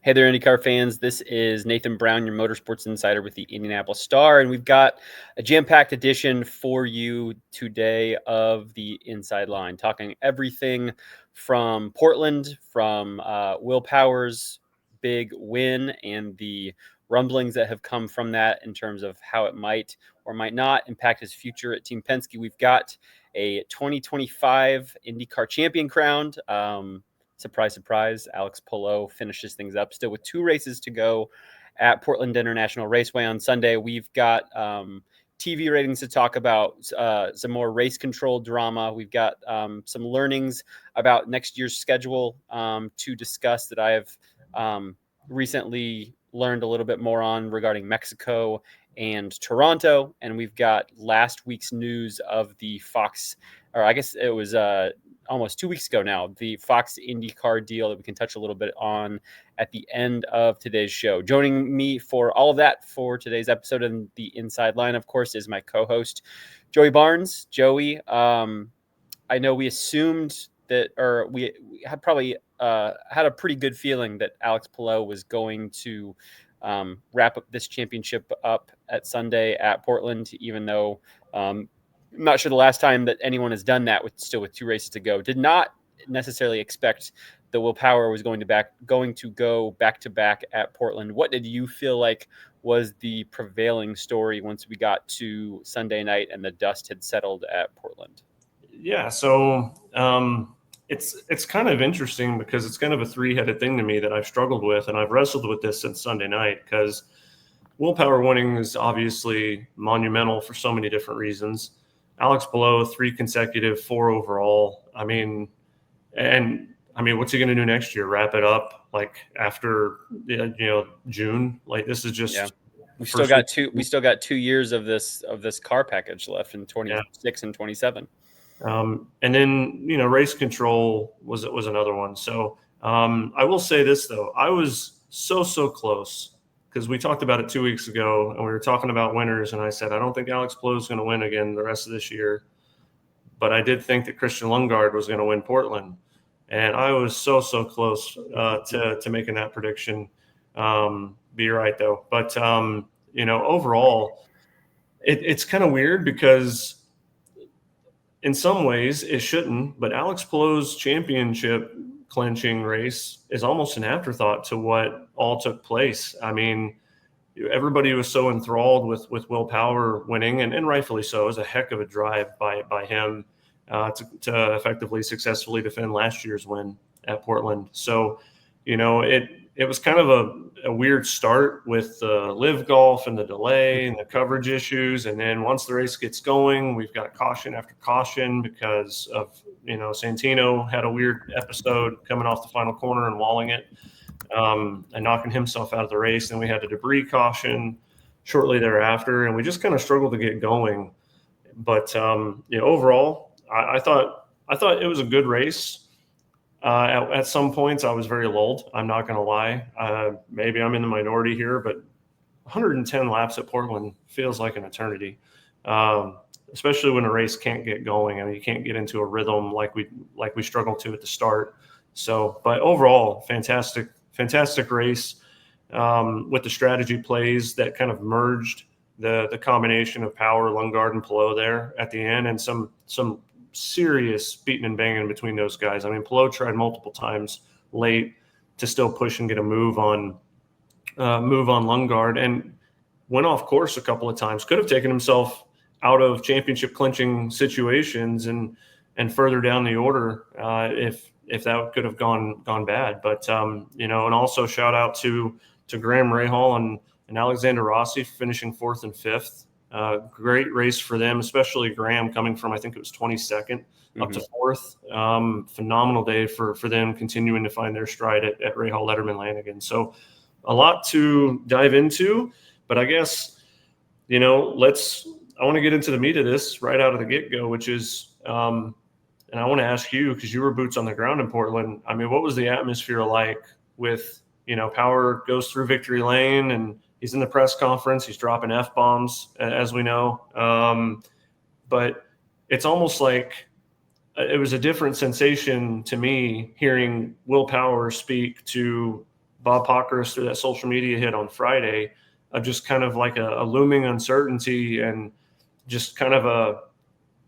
Hey there, IndyCar fans. This is Nathan Brown, your motorsports insider with the Indianapolis Star, and we've got a jam-packed edition for you today of the Inside Line, talking everything from Portland, from Will Power's big win and the rumblings that have come from that in terms of how it might or might not impact his future at Team Penske. We've got a 2025 IndyCar champion crowned. Surprise, surprise, Alex Palou finishes things up still with 2 races to go at Portland International Raceway on Sunday. We've got TV ratings to talk about, some more race control drama. We've got some learnings about next year's schedule to discuss that I have recently learned a little bit more on regarding Mexico and Toronto. And we've got last week's news of the Fox, or I guess it was almost 2 weeks ago now, the Fox IndyCar deal that we can touch a little bit on at the end of today's show. Joining me for all of that for today's episode of the Inside Line, of course, is my co-host, Joey Barnes. Joey, I know we assumed that, or we had probably had a pretty good feeling that Alex Palou was going to wrap up this championship up at Sunday at Portland, even though I'm not sure the last time that anyone has done that with 2 races to go. Did not necessarily expect that Will Power was going to go back to back at Portland. What did you feel like was the prevailing story once we got to Sunday night and the dust had settled at Portland? Yeah, so it's kind of interesting because it's kind of a 3-headed thing to me that I've struggled with, and I've wrestled with this since Sunday night because Will Power winning is obviously monumental for so many different reasons. Alex Palou, 3 consecutive, 4 overall. I mean, what's he going to do next year? Wrap it up like after June? Like, this is just. Yeah. We still got 2 years of this car package left in 26 and 27. And then race control was another one. So I will say this though, I was so close. Because we talked about it 2 weeks ago, and we were talking about winners, and I said, I don't think Alex Palou is going to win again the rest of this year. But I did think that Christian Lundgaard was going to win Portland. And I was so close to making that prediction. Be right, though. But, overall, it's kind of weird because in some ways it shouldn't. But Alex Palou's championship clinching race is almost an afterthought to what all took place. I mean, everybody was so enthralled with Will Power winning, and rightfully so. It was a heck of a drive by him to effectively successfully defend last year's win at Portland. So, it was kind of a weird start with the live golf and the delay and the coverage issues. And then once the race gets going, we've got caution after caution because of, Santino had a weird episode coming off the final corner and walling it and knocking himself out of the race. Then we had a debris caution shortly thereafter, and we just kind of struggled to get going. But, overall, I thought it was a good race. At some points, I was very lulled. I'm not going to lie. Maybe I'm in the minority here, but 110 laps at Portland feels like an eternity, especially when a race can't get going. I mean, you can't get into a rhythm like we struggled to at the start. So, but overall, fantastic race with the strategy plays that kind of merged the combination of Power, Lundgaard, and Palou there at the end, and some serious beating and banging between those guys. I mean, Palou tried multiple times late to still push and get a move on Lundgaard, and went off course a couple of times. Could have taken himself out of championship clinching situations and further down the order if that could have gone bad. But and also shout out to Graham Rahal and Alexander Rossi finishing 4th and 5th. Great race for them, especially Graham coming from, I think it was 22nd up to 4th. Phenomenal day for them, continuing to find their stride at Rahal, Letterman, Lanigan. So a lot to dive into, but I guess, I want to get into the meat of this right out of the get-go, which is, and I want to ask you, because you were boots on the ground in Portland. I mean, what was the atmosphere like with, Power goes through victory lane and he's in the press conference. He's dropping F-bombs, as we know. But it's almost like it was a different sensation to me hearing Will Power speak to Bob Pockrass through that social media hit on Friday of just kind of like a looming uncertainty and just kind of a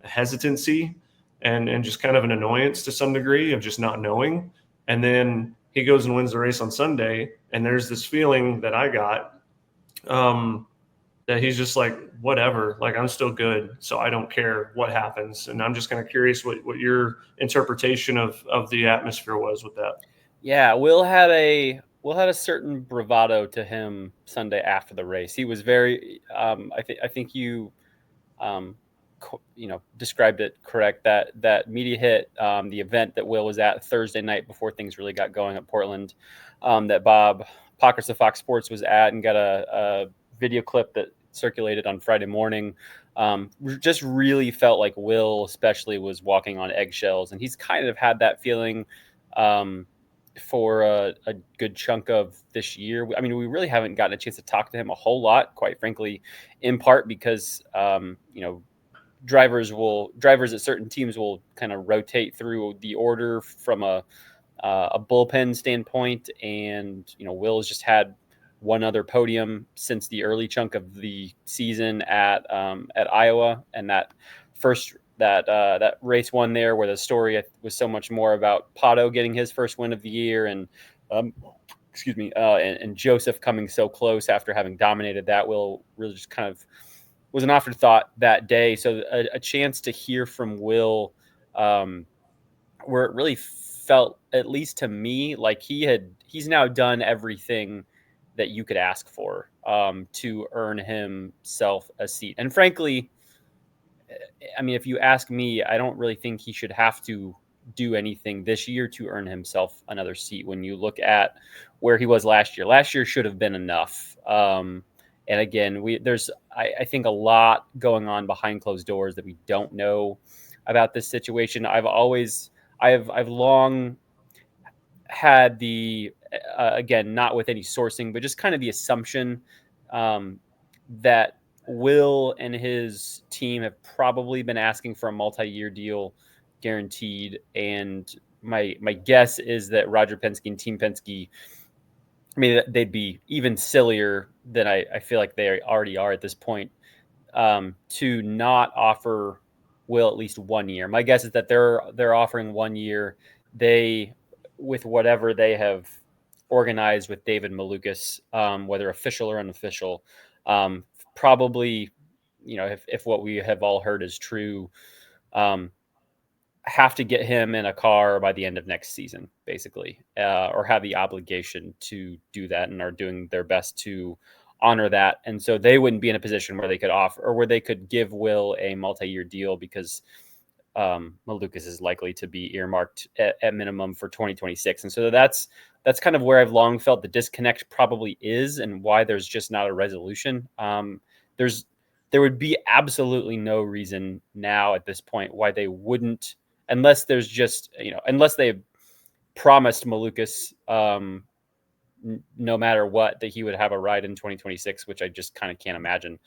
hesitancy and just kind of an annoyance to some degree of just not knowing. And then he goes and wins the race on Sunday, and there's this feeling that I got that he's just like, whatever, like I'm still good, so I don't care what happens. And I'm just kind of curious what your interpretation of the atmosphere was with that. Yeah, Will had a certain bravado to him Sunday after the race. He was very I think you described it correct, that media hit, the event that Will was at Thursday night before things really got going at Portland, that Bob Pockrass of Fox Sports was at, and got a video clip that circulated on Friday morning. Just really felt like Will especially was walking on eggshells, and he's kind of had that feeling for a good chunk of this year. I mean, we really haven't gotten a chance to talk to him a whole lot, quite frankly, in part because drivers at certain teams will kind of rotate through the order from a bullpen standpoint, and Will's just had one other podium since the early chunk of the season at Iowa, and that race one there, where the story was so much more about Pato getting his first win of the year, and and Joseph coming so close after having dominated that. Will really just kind of was an afterthought that day. So a chance to hear from Will, where it really felt, at least to me, like he's now done everything that you could ask for to earn himself a seat. And frankly, I mean, if you ask me, I don't really think he should have to do anything this year to earn himself another seat. When you look at where he was last year should have been enough. And again, there's I think a lot going on behind closed doors that we don't know about this situation. I've long had the again, not with any sourcing, but just kind of the assumption that Will and his team have probably been asking for a multi-year deal guaranteed. And my guess is that Roger Penske and Team Penske, I mean, they'd be even sillier than I feel like they already are at this point, to not offer Will at least 1 year. My guess is that they're offering 1 year. They, with whatever they have organized with David Malukas, whether official or unofficial, probably, if what we have all heard is true, have to get him in a car by the end of next season, basically, or have the obligation to do that, and are doing their best to honor that. And so they wouldn't be in a position where they could offer, or where they could give Will a multi-year deal, because Malukas is likely to be earmarked at minimum for 2026. And so that's kind of where I've long felt the disconnect probably is, and why there's just not a resolution. There would be absolutely no reason now at this point why they wouldn't, unless there's just, unless they promised Malukas, no matter what, that he would have a ride in 2026, which I just kind of can't imagine.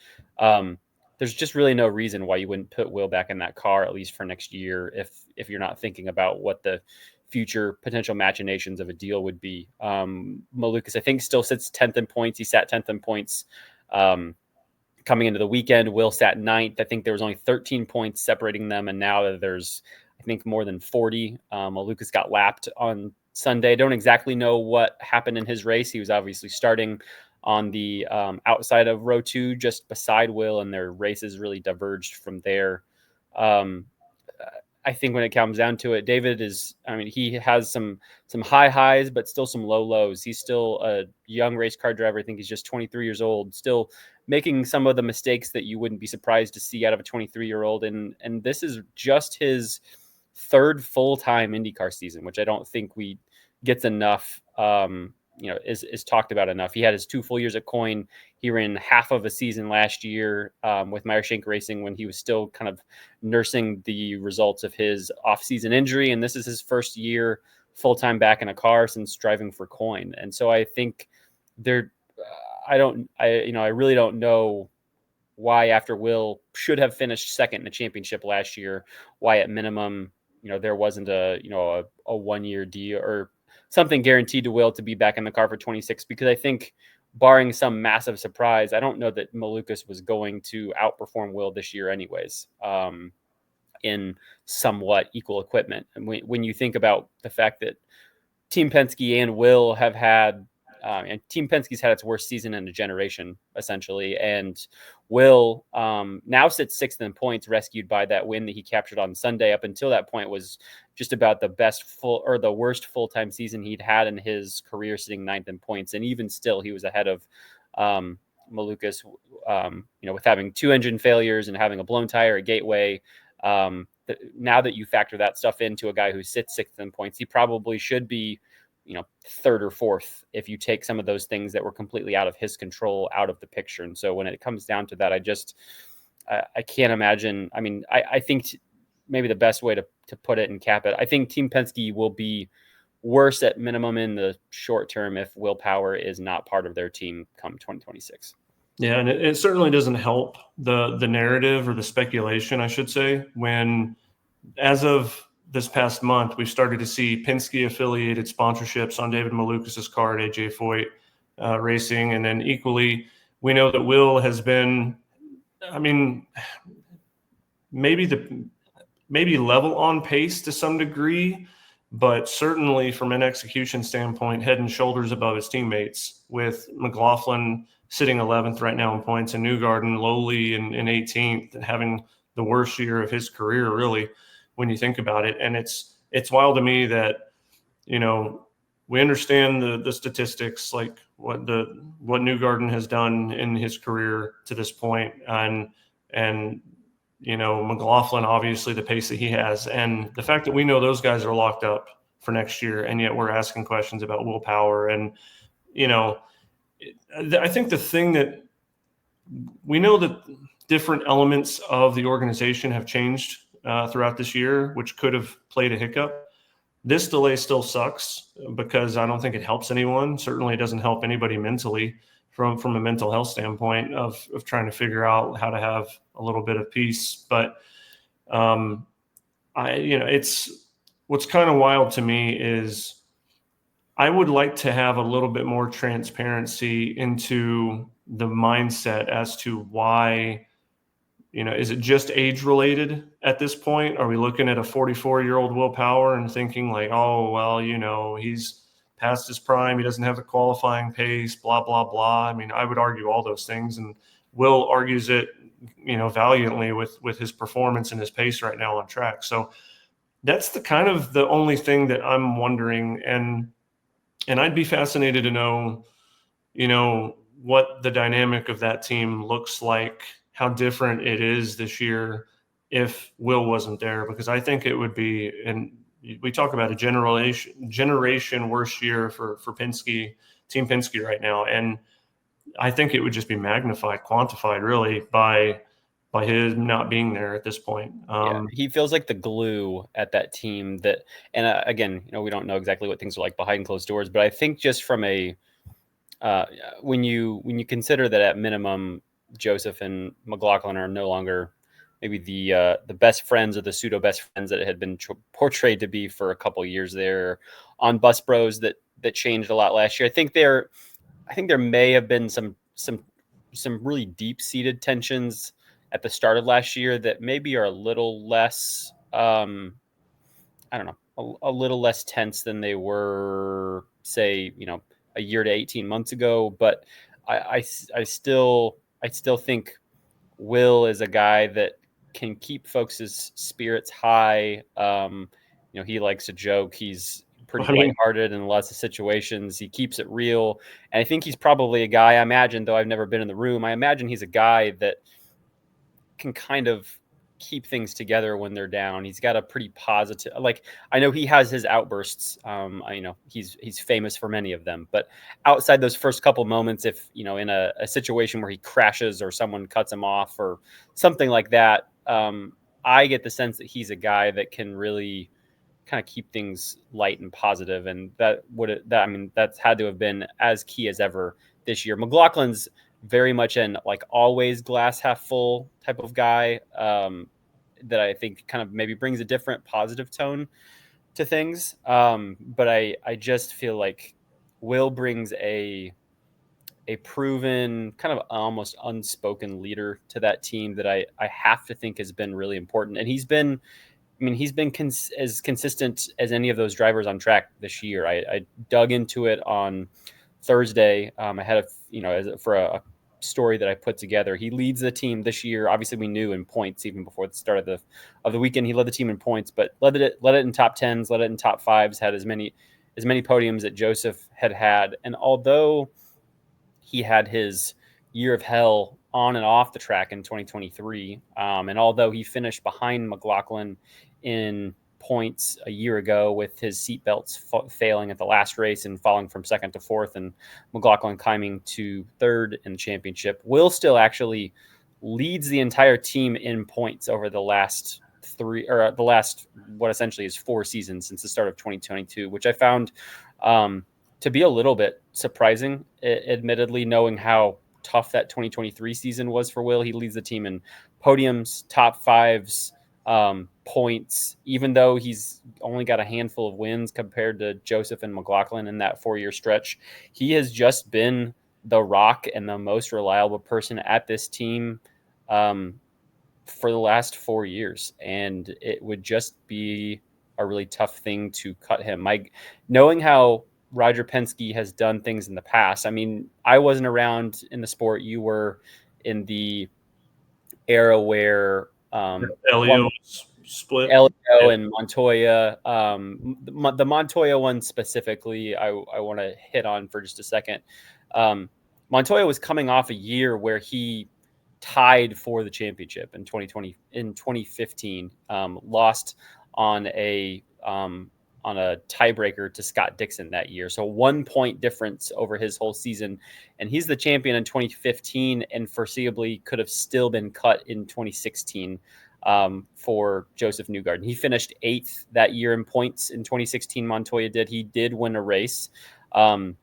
There's just really no reason why you wouldn't put Will back in that car, at least for next year, if you're not thinking about what the future potential machinations of a deal would be. Malukas, I think, still sits 10th in points. He sat 10th in points coming into the weekend. Will sat 9th. I think there was only 13 points separating them, and now there's, I think, more than 40. Malukas got lapped on Sunday. Don't exactly know what happened in his race. He was obviously starting on the outside of row 2, just beside Will, and their races really diverged from there. I think when it comes down to it, David is, I mean, he has some high highs, but still some low lows. He's still a young race car driver. I think he's just 23 years old, still making some of the mistakes that you wouldn't be surprised to see out of a 23-year-old. And this is just his third full-time IndyCar season, which I don't think we gets enough, is talked about enough. He had his 2 full years at Coyne. He ran half of a season last year with Meyer Shank Racing, when he was still kind of nursing the results of his off-season injury. And this is his first year full-time back in a car since driving for Coyne. And so I think I really don't know why, after Will should have finished second in the championship last year, why at minimum, there wasn't a 1 year deal, or something guaranteed to Will to be back in the car for 26, because I think barring some massive surprise, I don't know that Malukas was going to outperform Will this year anyways, in somewhat equal equipment. And when you think about the fact that Team Penske and Will have had, and Team Penske's had its worst season in a generation, essentially. And Will now sits sixth in points, rescued by that win that he captured on Sunday. Up until that point, was just about the the worst full-time season he'd had in his career, sitting ninth in points. And even still, he was ahead of Malukas, with having two engine failures and having a blown tire at Gateway. Now that you factor that stuff into a guy who sits sixth in points, he probably should be, third or fourth if you take some of those things that were completely out of his control out of the picture. And so when it comes down to that, I can't imagine. I mean, I think maybe the best way to put it and cap it, I think Team Penske will be worse at minimum in the short term if Will Power is not part of their team come 2026. Yeah, and it certainly doesn't help the narrative or the speculation, I should say, when as of this past month, we've started to see Penske-affiliated sponsorships on David Malukas's car at AJ Foyt Racing. And then equally, we know that Will has been, I mean, maybe level on pace to some degree, but certainly from an execution standpoint, head and shoulders above his teammates, with McLaughlin sitting 11th right now in points, and Newgarden lowly in 18th, and having the worst year of his career, really, when you think about it. And it's wild to me that, we understand the statistics, like what Newgarden has done in his career to this point, and McLaughlin, obviously the pace that he has, and the fact that we know those guys are locked up for next year, and yet we're asking questions about Will Power. And I think the thing that we know, that different elements of the organization have changed throughout this year, which could have played a hiccup. This delay still sucks because I don't think it helps anyone. Certainly it doesn't help anybody mentally from a mental health standpoint of trying to figure out how to have a little bit of peace. But it's what's kind of wild to me is I would like to have a little bit more transparency into the mindset as to why, is it just age related at this point? Are we looking at a 44-year-old Will Power and thinking like, oh, well, he's past his prime, he doesn't have the qualifying pace, blah, blah, blah. I mean, I would argue all those things, and Will argues it, valiantly with his performance and his pace right now on track. So that's the only thing that I'm wondering. And I'd be fascinated to know, what the dynamic of that team looks like, how different it is this year if Will wasn't there, because I think it would be, and we talk about a generation worse year for Penske, Team Penske right now. And I think it would just be quantified really by his not being there at this point. He feels like the glue at that team and again, we don't know exactly what things are like behind closed doors, but I think just from when you consider that at minimum, Joseph and McLaughlin are no longer maybe the best friends or the pseudo best friends that it had been portrayed to be for a couple of years there on Bus Bros that changed a lot last year. I think there may have been some really deep seated tensions at the start of last year that maybe are a little less, I don't know, a little less tense than they were, say, a year to 18 months ago. But I still think Will is a guy that can keep folks' spirits high. He likes to joke. He's pretty lighthearted in lots of situations. He keeps it real. And I think he's probably a guy, I imagine, though I've never been in the room, I imagine he's a guy that can kind of keep things together when they're down. He's got a pretty positive, I know he has his outbursts. He's famous for many of them, but outside those first couple moments, if, in a situation where he crashes or someone cuts him off or something like that, I get the sense that he's a guy that can really kind of keep things light and positive. And that's had to have been as key as ever this year. McLaughlin's very much an always glass half full type of guy that I think kind of maybe brings a different positive tone to things. But I just feel like Will brings a proven kind of almost unspoken leader to that team that I have to think has been really important. And he's been as consistent as any of those drivers on track this year. I dug into it on Thursday. I had for a story that I put together. He leads the team this year. Obviously, we knew in points even before the start of the weekend. He led the team in points, but led it in top tens, led it in top fives. Had as many podiums that Joseph had. And although he had his year of hell on and off the track in 2023. And although he finished behind McLaughlin in points a year ago with his seatbelts failing at the last race and falling from second to fourth, and McLaughlin climbing to third in the championship, Will still actually leads the entire team in points over the last what essentially is 4 seasons since the start of 2022, which I found to be a little bit surprising, admittedly, knowing how tough that 2023 season was for Will. He leads the team in podiums, top fives, points, even though he's only got a handful of wins compared to Joseph and McLaughlin in that 4-year stretch. He has just been the rock and the most reliable person at this team for the last 4 years. And it would just be a really tough thing to cut him. Knowing how Roger Penske has done things in the past. I mean, I wasn't around in the sport. You were in the era where Elio split. Elio and Montoya. The Montoya one specifically, I want to hit on for just a second. Montoya was coming off a year where he tied for the championship in 2015, lost on a tiebreaker to Scott Dixon that year. So 1 point difference over his whole season. And he's the champion in 2015 and foreseeably could have still been cut in 2016 for Joseph Newgarden. He finished 8th that year in points in 2016. Montoya did. He did win a race. But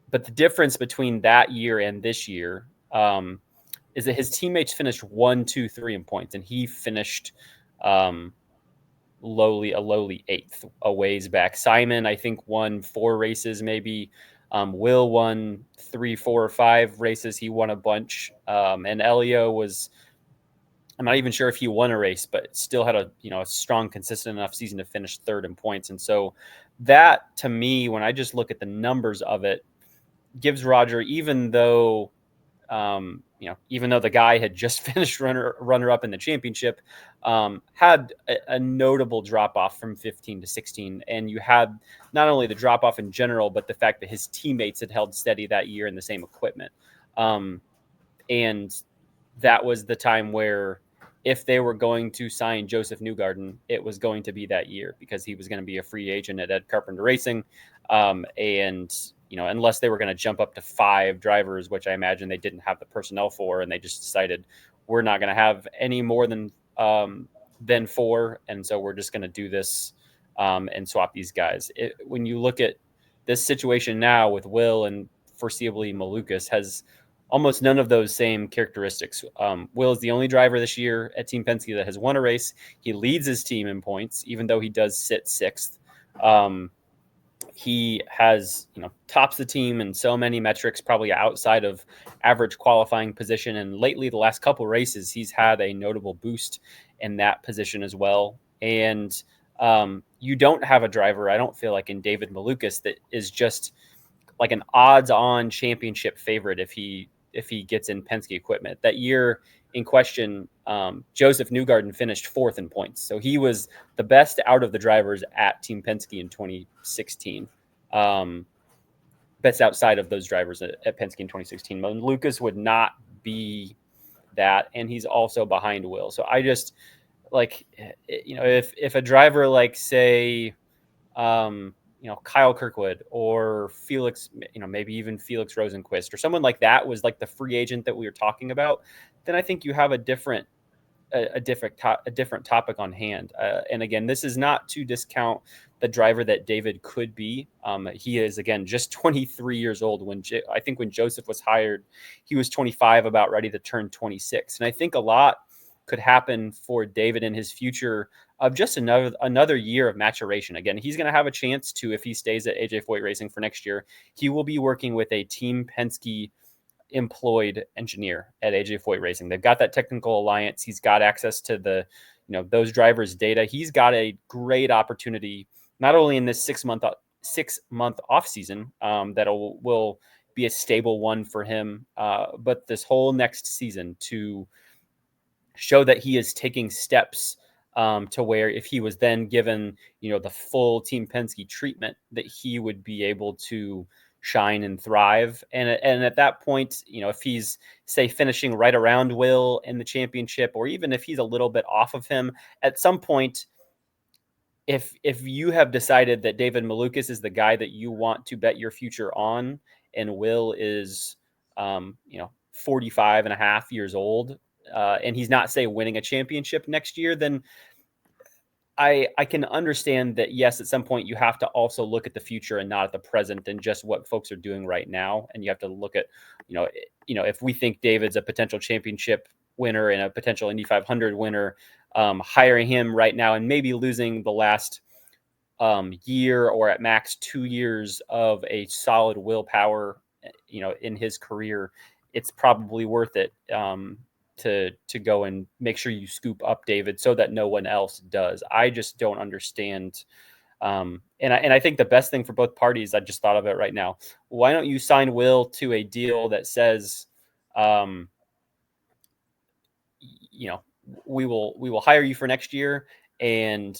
the difference between that year and this year is that his teammates finished 1, 2, 3 in points, and he finished lowly 8th a ways back. Simon, I think, won 4 races, maybe. Will won 3, 4, or 5 races. He won a bunch. And Elio was, I'm not even sure if he won a race, but still had a strong, consistent enough season to finish 3rd in points. And so that, to me, when I just look at the numbers of it, gives Roger, even though the guy had just finished runner up in the championship, had a notable drop off from 15 to 16. And you had not only the drop off in general, but the fact that his teammates had held steady that year in the same equipment. And that was the time where if they were going to sign Joseph Newgarden, it was going to be that year because he was going to be a free agent at Ed Carpenter Racing. And unless they were going to jump up to 5 drivers, which I imagine they didn't have the personnel for, and they just decided we're not going to have any more than 4, and so we're just going to do this and swap these guys. When you look at this situation now with Will and foreseeably Malukas, has almost none of those same characteristics. Will is the only driver this year at Team Penske that has won a race. He leads his team in points, even though he does sit 6th. He has, tops the team in so many metrics, probably outside of average qualifying position. And lately, the last couple races, he's had a notable boost in that position as well. And you don't have a driver, I don't feel like, in David Malukas that is just like an odds-on championship favorite if he gets in Penske equipment. That year in question, Joseph Newgarden finished 4th in points. So he was the best out of the drivers at Team Penske in 2016. Best outside of those drivers at Penske in 2016. Lucas would not be that, and he's also behind Will. So I just, if a driver like, say, Kyle Kirkwood or Felix, maybe even Felix Rosenquist or someone like that was like the free agent that we were talking about, then I think you have a different topic on hand. And again, this is not to discount the driver that David could be. He is, again, just 23 years old. I think when Joseph was hired, he was 25, about ready to turn 26. And I think a lot could happen for David in his future of just another year of maturation. Again, he's going to have a chance to, if he stays at AJ Foyt Racing for next year, he will be working with a Team Penske employed engineer at AJ Foyt Racing. They've got that technical alliance. He's got access to the, those drivers' data. He's got a great opportunity, not only in this 6-month off season that will be a stable one for him, but this whole next season to show that he is taking steps to where if he was then given, the full Team Penske treatment, that he would be able to shine and thrive. And at that point, if he's, say, finishing right around Will in the championship, or even if he's a little bit off of him, at some point, if you have decided that David Malukas is the guy that you want to bet your future on, and Will is, 45 and a half years old, and he's not, say, winning a championship next year, then I can understand that, yes, at some point you have to also look at the future and not at the present and just what folks are doing right now. And you have to look at, if we think David's a potential championship winner and a potential Indy 500 winner, hiring him right now and maybe losing the last year or at max 2 years of a solid willpower, in his career, it's probably worth it to go and make sure you scoop up David so that no one else does. I just don't understand. And I think the best thing for both parties, I just thought of it right now. Why don't you sign Will to a deal that says, we will hire you for next year, and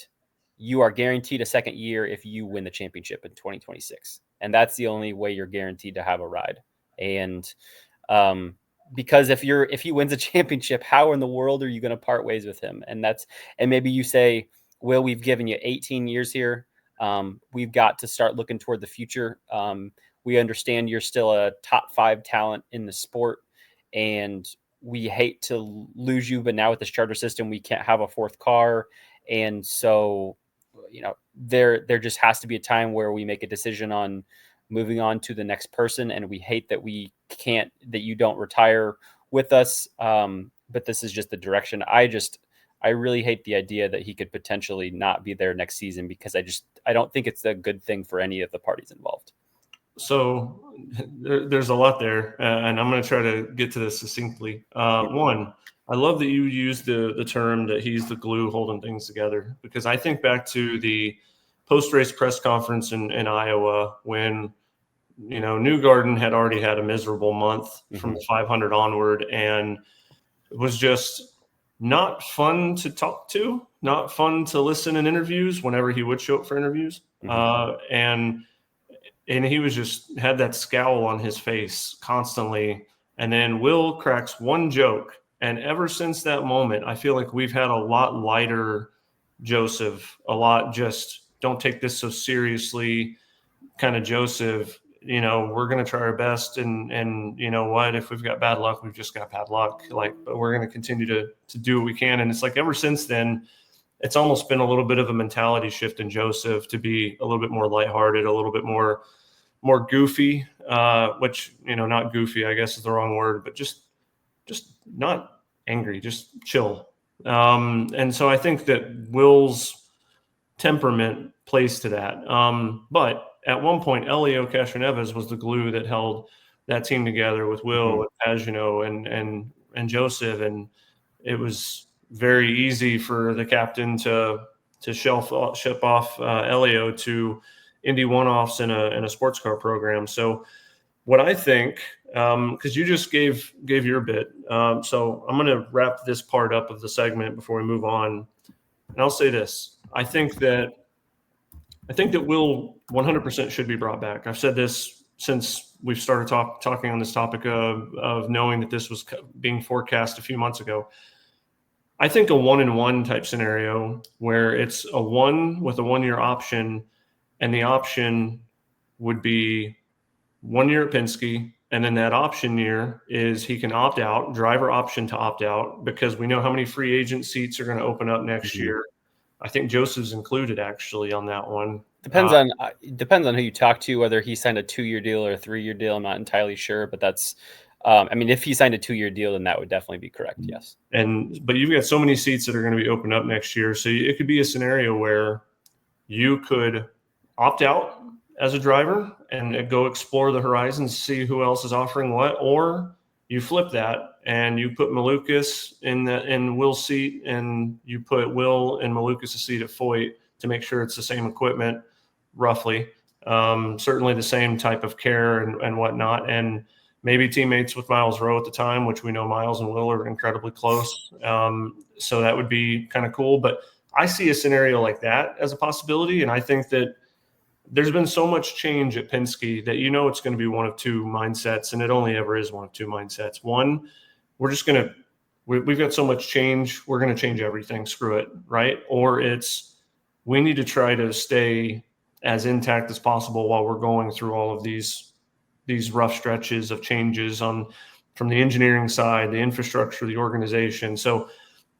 you are guaranteed a second year if you win the championship in 2026. And that's the only way you're guaranteed to have a ride. And because if he wins a championship, how in the world are you going to part ways with him? And maybe you say, Will, we've given you 18 years here. We've got to start looking toward the future. We understand you're still a top 5 talent in the sport, and we hate to lose you, but now with this charter system, we can't have a 4th car. And so, there just has to be a time where we make a decision on moving on to the next person. And we hate that that you don't retire with us. But this is just the direction. I really hate the idea that he could potentially not be there next season, because I don't think it's a good thing for any of the parties involved. So there's a lot there, and I'm going to try to get to this succinctly. One, I love that you used the term that he's the glue holding things together, because I think back to the post-race press conference in Iowa when, Newgarden had already had a miserable month from the 500 onward, and it was just not fun to talk to, not fun to listen in interviews whenever he would show up for interviews. And he was just had that scowl on his face constantly. And then Will cracks one joke. And ever since that moment, I feel like we've had a lot lighter Joseph, a lot just don't take this so seriously kind of Joseph. We're going to try our best. And you know what, if we've got bad luck, we've just got bad luck. But we're going to continue to do what we can. And it's like ever since then, it's almost been a little bit of a mentality shift in Joseph to be a little bit more lighthearted, a little bit more goofy, which, not goofy, I guess is the wrong word, but just not angry, just chill. And so I think that Will's temperament plays to that. But at one point, Elio Castroneves was the glue that held that team together with Will and Pagano and Joseph. And it was very easy for the captain to ship off Elio to Indy one-offs in a sports car program. So what I think, because you just gave your bit, so I'm going to wrap this part up of the segment before we move on. And I'll say this: I think that Will 100% should be brought back. I've said this since we've started talking on this topic of knowing that this was being forecast a few months ago. I think a 1-in-1 type scenario where it's a 1 with a 1-year option, and the option would be 1 year at Penske, and then that option year is he can opt out, driver option to opt out, because we know how many free agent seats are going to open up next year. I think Joseph's included actually on that one. Depends on who you talk to, whether he signed a 2-year deal or a 3-year deal. I'm not entirely sure, but that's I mean, if he signed a 2-year deal, then that would definitely be correct. Yes. But you've got so many seats that are going to be opened up next year. So it could be a scenario where you could opt out as a driver and go explore the horizons, see who else is offering what, or you flip that and you put Malukas in Will's seat, and you put Will in Malukas' seat at Foyt to make sure it's the same equipment, roughly, certainly the same type of care and whatnot, and maybe teammates with Miles Rowe at the time, which we know Miles and Will are incredibly close. So that would be kind of cool. But I see a scenario like that as a possibility, and I think that there's been so much change at Penske that it's going to be one of two mindsets, and it only ever is one of two mindsets. One, we've got so much change, we're going to change everything, screw it, right? Or it's, we need to try to stay as intact as possible while we're going through all of these rough stretches of changes from the engineering side, the infrastructure, the organization. So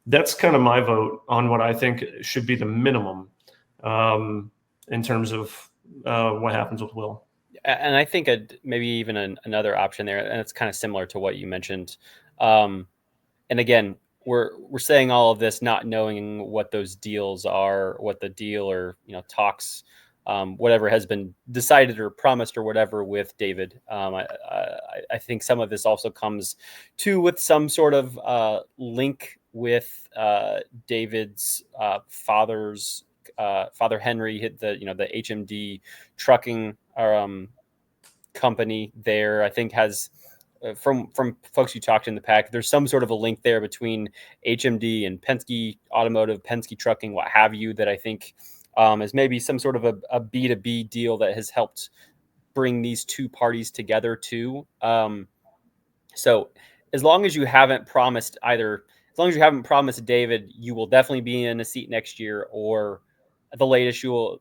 that's kind of my vote on what I think should be the minimum in terms of what happens with Will. And I think maybe even another option there, and it's kind of similar to what you mentioned. And again, we're saying all of this not knowing what those deals are, what the deal or talks, whatever has been decided or promised or whatever with David. I think some of this also comes with some sort of link with David's father's Father Henry, hit the HMD trucking company there. I think has from folks you talked to in the pack, there's some sort of a link there between HMD and Penske Automotive, Penske Trucking, what have you, that I think is maybe some sort of a B2B deal that has helped bring these two parties together too. So as long as you haven't promised David, you will definitely be in a seat next year, or the latest you'll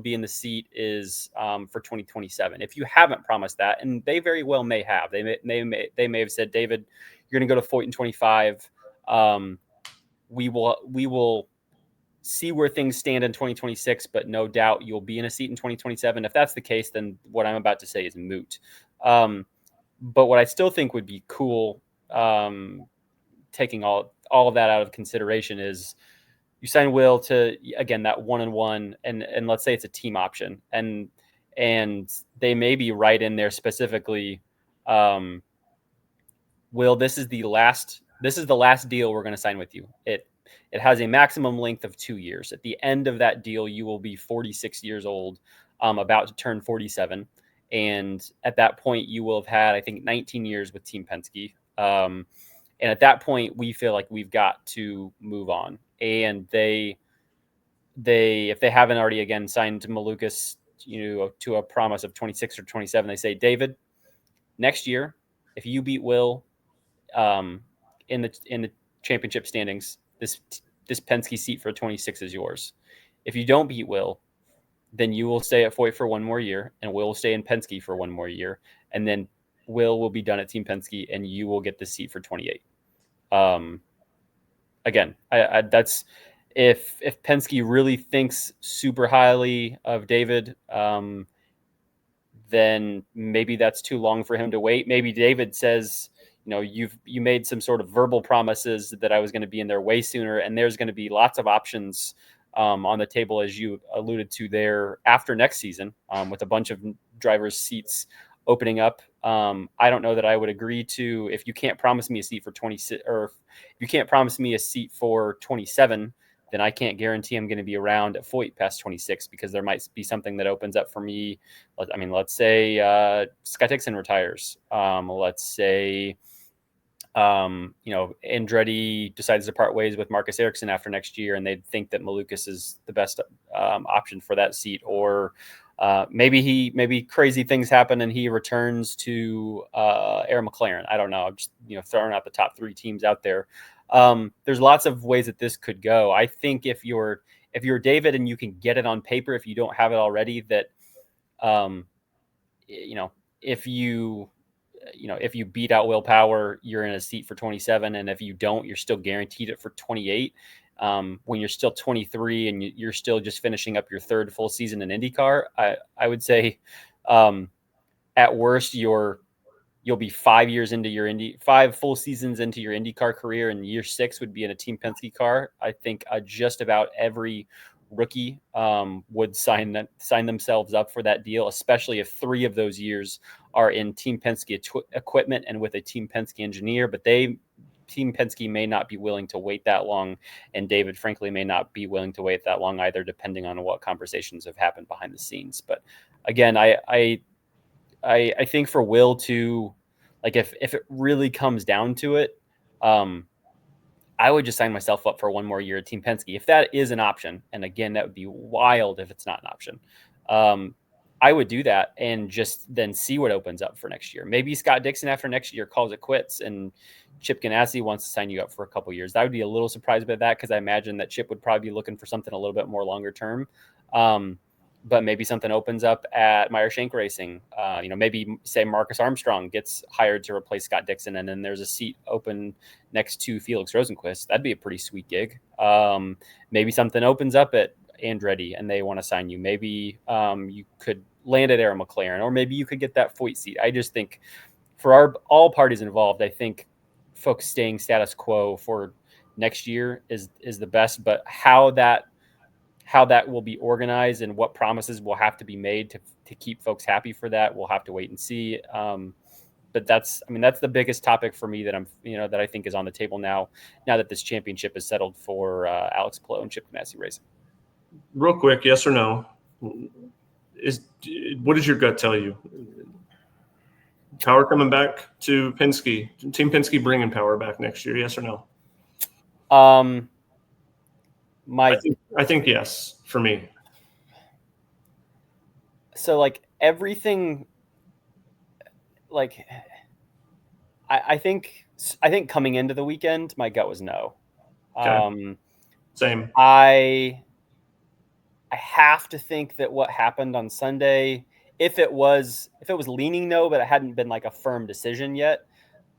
be in the seat is for 2027. If you haven't promised that, and they very well may have, they may have said, David, you're going to go to Foyt in 25. We will see where things stand in 2026, but no doubt you'll be in a seat in 2027. If that's the case, then what I'm about to say is moot. But what I still think would be cool, taking all of that out of consideration, is you sign Will to, again, that 1-1, and let's say it's a team option, and they may be right in there specifically. Will, this is the last deal we're going to sign with you. It has a maximum length of 2 years. At the end of that deal, you will be 46 years old, about to turn 47. And at that point, you will have had, I think, 19 years with Team Penske. And at that point, we feel like we've got to move on. And if they haven't already, again, signed Malukas, to a promise of 26 or 27, they say, David, next year, if you beat Will in the championship standings, this Penske seat for 26 is yours. If you don't beat Will, then you will stay at Foyt for one more year, and Will will stay in Penske for one more year, and then Will be done at Team Penske, and you will get the seat for 28. Again, that's if Penske really thinks super highly of David, then maybe that's too long for him to wait. Maybe David says, you made some sort of verbal promises that I was going to be in there way sooner, and there's going to be lots of options on the table, as you alluded to there, after next season, with a bunch of drivers' seats opening up. I don't know that I would agree to, if you can't promise me a seat for 26, or if you can't promise me a seat for 27, then I can't guarantee I'm going to be around at Foyt past 26, because there might be something that opens up for me. I mean, let's say Scott Dixon retires. Let's say Andretti decides to part ways with Marcus Ericsson after next year, and they think that Malukas is the best option for that seat. Or maybe crazy things happen and he returns to Air McLaren. I don't know. I'm just throwing out the top 3 teams out there. There's lots of ways that this could go. I think if you're David and you can get it on paper, if you don't have it already, that if you beat out Will Power, you're in a seat for 27, and if you don't, you're still guaranteed it for 28. When you're still 23 and you're still just finishing up your 3rd full season in IndyCar, I would say, at worst, you're you'll be 5 years into your 5 full seasons into your IndyCar career, and year 6 would be in a Team Penske car. I think just about every rookie would sign themselves up for that deal, especially if 3 of those years are in Team Penske equipment and with a Team Penske engineer. But Team Penske may not be willing to wait that long, and David, frankly, may not be willing to wait that long either, depending on what conversations have happened behind the scenes. But again, I think for Will to, like, if it really comes down to it, I would just sign myself up for one more year at Team Penske if that is an option. And again, that would be wild if it's not an option. I would do that and just then see what opens up for next year. Maybe Scott Dixon after next year calls it quits and Chip Ganassi wants to sign you up for a couple years. I would be a little surprised by that because I imagine that Chip would probably be looking for something a little bit more longer term. But maybe something opens up at Meyer Shank Racing. Maybe say Marcus Armstrong gets hired to replace Scott Dixon, and then there's a seat open next to Felix Rosenquist. That'd be a pretty sweet gig. Maybe something opens up at Andretti and they want to sign you. Maybe you could land at Arrow McLaren, or maybe you could get that Foyt seat. I just think for all parties involved, I think folks staying status quo for next year is the best. But how that will be organized and what promises will have to be made to keep folks happy for that, we'll have to wait and see. But that's the biggest topic for me that that I think is on the table now that this championship is settled for Alex Palou and Chip Ganassi Racing. Real quick, yes or no? What does your gut tell you? Power coming back to Penske? Team Penske bringing Power back next year? Yes or no? I think yes for me. So like everything, like I think coming into the weekend, my gut was no. Okay. Same. I have to think that what happened on Sunday, if it was leaning no, but it hadn't been like a firm decision yet,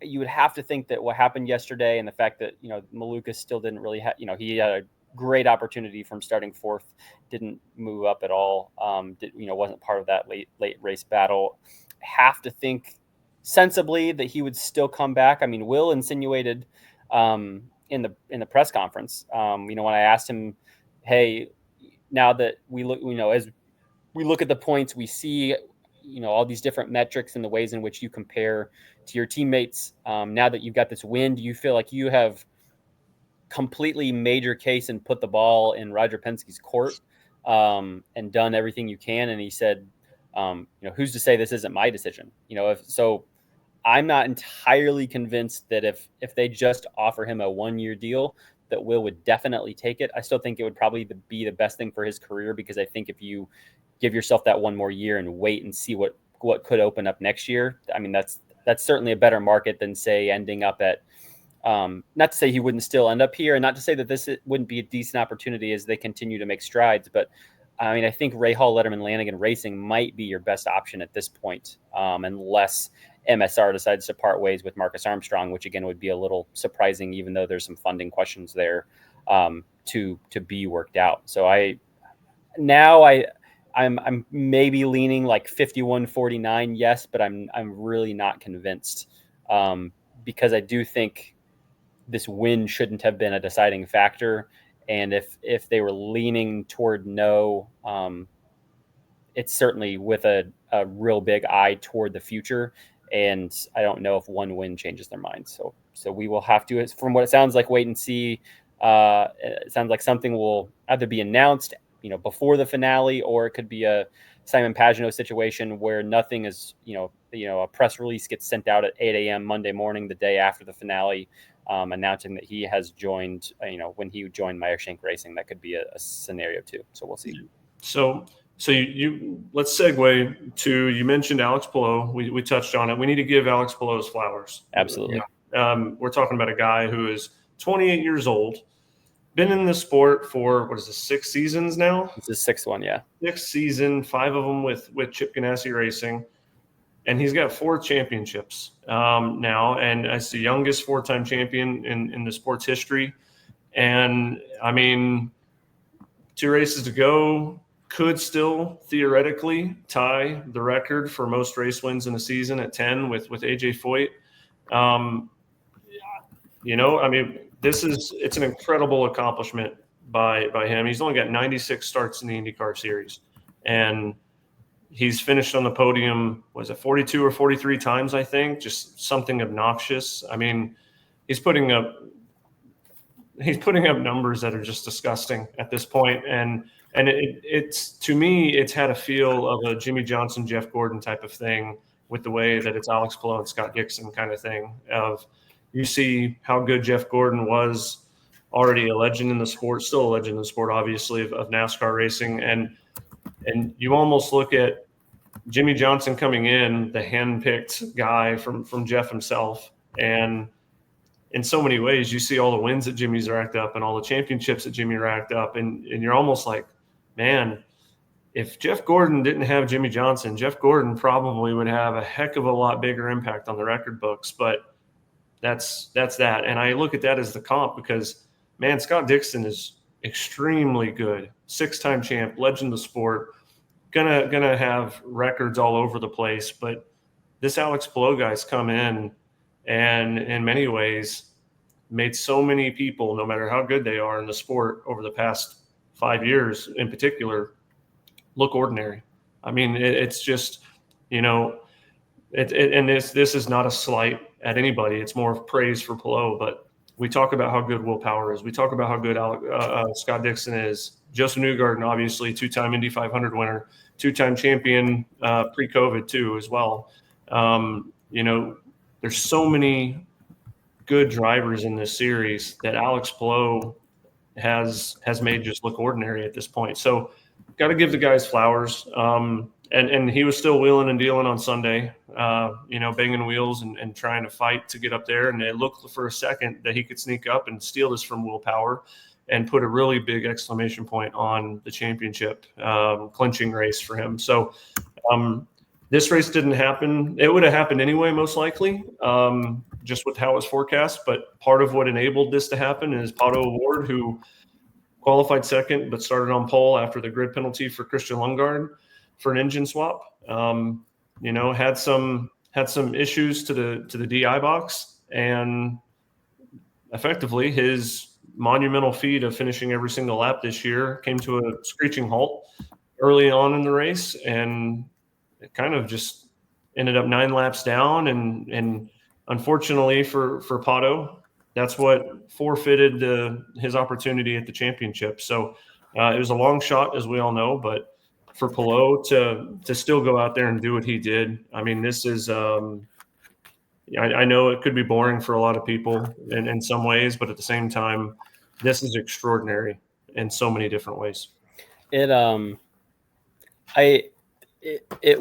you would have to think that what happened yesterday and the fact that, Malukas still didn't really have, he had a great opportunity from starting 4th, didn't move up at all, wasn't part of that late race battle. Have to think sensibly that he would still come back. I mean, Will insinuated in the press conference, when I asked him, hey, now that we look, as we look at the points, we see, all these different metrics and the ways in which you compare to your teammates. Now that you've got this win, do you feel like you have completely made your case and put the ball in Roger Penske's court and done everything you can? And he said, who's to say this isn't my decision? I'm not entirely convinced that if they just offer him a 1-year deal, that Will would definitely take it. I still think it would probably be the best thing for his career, because I think if you give yourself that 1 more year and wait and see what could open up next year, I mean, that's certainly a better market than, say, ending up at, not to say he wouldn't still end up here, and not to say that this wouldn't be a decent opportunity as they continue to make strides. But I mean, I think Ray Hall, Letterman, Lanigan Racing might be your best option at this point, unless MSR decides to part ways with Marcus Armstrong, which again would be a little surprising, even though there's some funding questions there to be worked out. So I'm maybe leaning like 51-49, yes, but I'm really not convinced, because I do think this win shouldn't have been a deciding factor. And if they were leaning toward no, it's certainly with a real big eye toward the future. And I don't know if 1 win changes their mind. So we will have to, from what it sounds like, wait and see. It sounds like something will either be announced, before the finale, or it could be a Simon Pagenaud situation where nothing is, a press release gets sent out at 8 a.m. Monday morning, the day after the finale, announcing that he has joined, when he joined Meyer Shank Racing. That could be a scenario too. So we'll see. So you let's segue to, you mentioned Alex Palou. We touched on it. We need to give Alex Palou his flowers. Absolutely. We're talking about a guy who is 28 years old, been in the sport for, 6 seasons now? This is 6th one, yeah. 6th season, 5 of them with Chip Ganassi Racing. And he's got 4 championships now, and it's the youngest 4-time champion in the sport's history. And I mean, 2 races to go. could still theoretically tie the record for most race wins in a season at 10 with AJ Foyt. I mean, it's an incredible accomplishment by him. He's only got 96 starts in the IndyCar series, and he's finished on the podium, was it 42 or 43 times, I think, just something obnoxious. I mean, he's putting up numbers that are just disgusting at this point. And it's, to me, it's had a feel of a Jimmy Johnson, Jeff Gordon type of thing, with the way that it's Alex Palou and Scott Dixon kind of thing. Of, you see how good Jeff Gordon was, already a legend in the sport, still a legend in the sport, obviously, of NASCAR racing. And you almost look at Jimmy Johnson coming in, the hand-picked guy from Jeff himself. And in so many ways, you see all the wins that Jimmy's racked up and all the championships that Jimmy racked up. And you're almost like, man, if Jeff Gordon didn't have Jimmy Johnson, Jeff Gordon probably would have a heck of a lot bigger impact on the record books. But that's that. And I look at that as the comp because, man, Scott Dixon is extremely good. 6-time champ, legend of the sport, gonna have records all over the place. But this Alex Palou guy's come in and in many ways made so many people, no matter how good they are in the sport over the past 5 years in particular, look ordinary. I mean, it's just, and this is not a slight at anybody. It's more of praise for Palou. But we talk about how good Will Power is. We talk about how good Scott Dixon is. Joseph Newgarden, obviously, 2-time Indy 500 winner, 2-time champion pre-COVID too as well. There's so many good drivers in this series that Alex Palou has made just look ordinary at this point. So got to give the guys flowers. And he was still wheeling and dealing on Sunday, banging wheels and trying to fight to get up there. And it looked for a second that he could sneak up and steal this from Will Power and put a really big exclamation point on the championship clinching race for him. So this race didn't happen. It would have happened anyway, most likely, just with how it was forecast. But part of what enabled this to happen is Pato O'Ward, who qualified second but started on pole after the grid penalty for Christian Lundgaard for an engine swap. Had some issues to the DI box, and effectively his monumental feat of finishing every single lap this year came to a screeching halt early on in the race, and it kind of just ended up 9 laps down. And unfortunately for Pato, that's what forfeited his opportunity at the championship. So it was a long shot, as we all know, but for Palou to still go out there and do what he did, I mean, this is I know it could be boring for a lot of people in some ways, but at the same time, this is extraordinary in so many different ways. It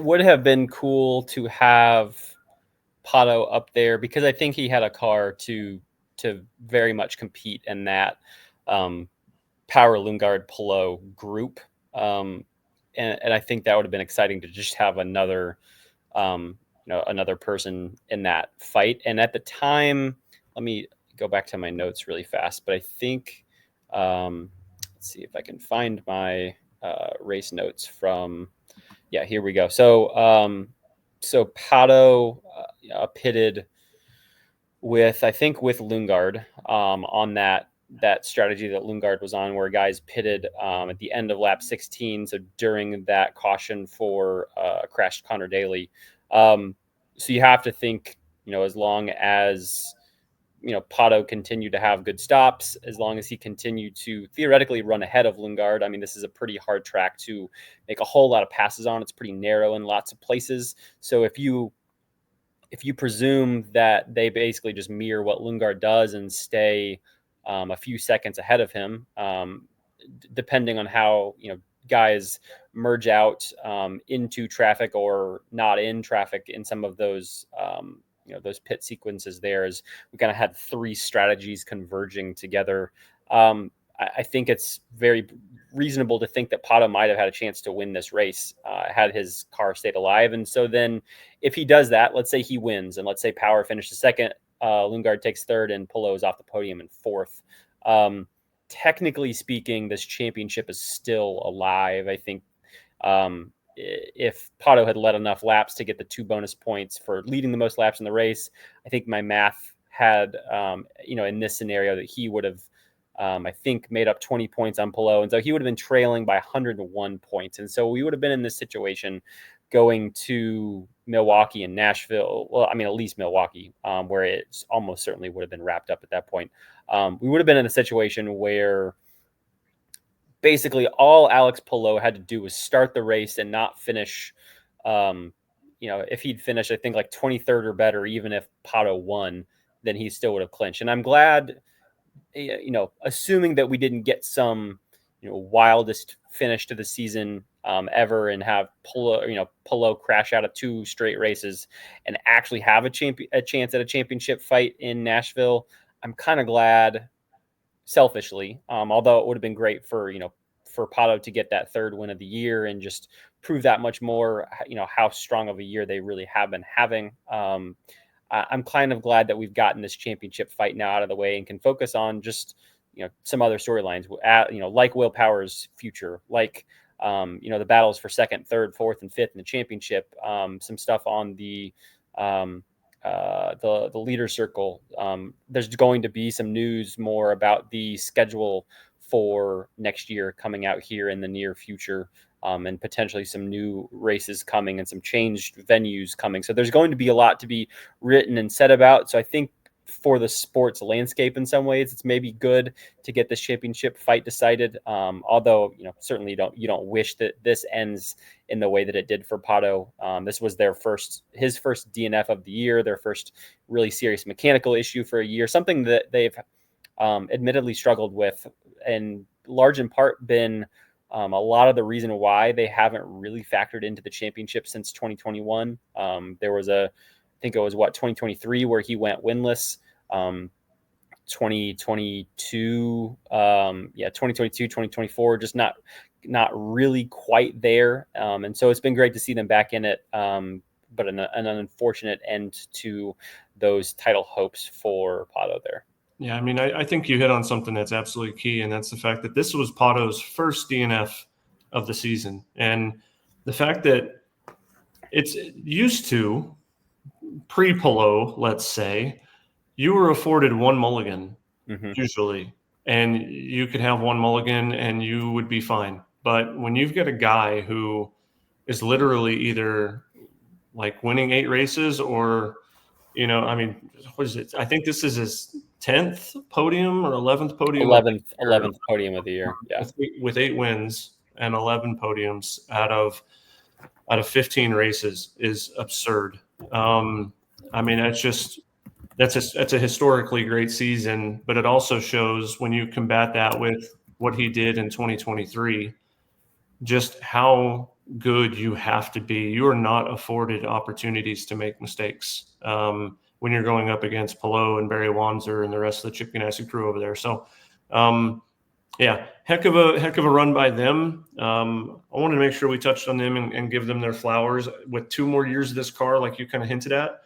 would have been cool to have Pato up there because I think he had a car to very much compete in that Power Lundgaard Palou group. And I think that would have been exciting to just have another person in that fight. And at the time, let me go back to my notes really fast, but I think, let's see if I can find my race notes from, here we go. So Pato pitted with Lundgaard on that strategy that Lundgaard was on, where guys pitted at the end of lap 16. So during that caution for crashed Conor Daly. So you have to think, as long as, Pato continued to have good stops, as long as he continued to theoretically run ahead of Lundgaard. I mean, this is a pretty hard track to make a whole lot of passes on. It's pretty narrow in lots of places. So if you presume that they basically just mirror what Lundgaard does and stay a few seconds ahead of him, depending on how, guys merge out into traffic or not in traffic in some of those, those pit sequences there, is we kind of had 3 strategies converging together. I think it's very reasonable to think that Pato might have had a chance to win this race had his car stayed alive. And so then if he does that, let's say he wins, and let's say Power finishes second, Lundgaard takes third, and Palou is off the podium in fourth. Technically speaking, this championship is still alive. I think If Pato had led enough laps to get the 2 bonus points for leading the most laps in the race, I think my math had, in this scenario that he would have, I think, made up 20 points on Palou. And so he would have been trailing by 101 points. And so we would have been in this situation going to Milwaukee and Nashville. Well, I mean, at least Milwaukee, where it almost certainly would have been wrapped up at that point. We would have been in a situation where basically all Alex Palou had to do was start the race and not finish. If he'd finished, I think like 23rd or better, even if Pato won, then he still would have clinched. And I'm glad, assuming that we didn't get some, wildest finish to the season ever and have Palou crash out of 2 straight races and actually have a chance at a championship fight in Nashville. I'm kind of glad, selfishly, although it would have been great for Pato to get that 3rd win of the year and just prove that much more, how strong of a year they really have been having. I'm kind of glad that we've gotten this championship fight now out of the way and can focus on just, some other storylines, like Will Power's future, like, the battles for 2nd, 3rd, 4th, and 5th in the championship, some stuff on the leader circle. There's going to be some news more about the schedule for next year coming out here in the near future, and potentially some new races coming and some changed venues coming. So there's going to be a lot to be written and said about. So I think for the sports landscape, in some ways, it's maybe good to get this championship fight decided. Although, certainly you don't wish that this ends in the way that it did for Pato. This was his first DNF of the year, their first really serious mechanical issue for a year, something that they've admittedly struggled with, and large in part been a lot of the reason why they haven't really factored into the championship since 2021. There was I think it was 2023 where he went winless. 2022, 2024, just not really quite there. And so it's been great to see them back in it. But an unfortunate end to those title hopes for Pato there. Yeah, I mean, I think you hit on something that's absolutely key, and that's the fact that this was Pato's first DNF of the season. And the fact that it's used to, pre-Palou, let's say, you were afforded 1 mulligan, usually, and you could have 1 mulligan and you would be fine. But when you've got a guy who is literally either like winning 8 races or, I mean, what is it? I think this is his 10th podium or 11th podium. 11th podium of the year. Yeah. With 8 wins and 11 podiums out of 15 races is absurd. I mean, that's a historically great season, but it also shows, when you combat that with what he did in 2023, just how good you have to be. You are not afforded opportunities to make mistakes when you're going up against Palou and Barry Wanzer and the rest of the Chip Ganassi crew over there. So, heck of a run by them. I wanted to make sure we touched on them and give them their flowers. With 2 more years of this car, like you kind of hinted at,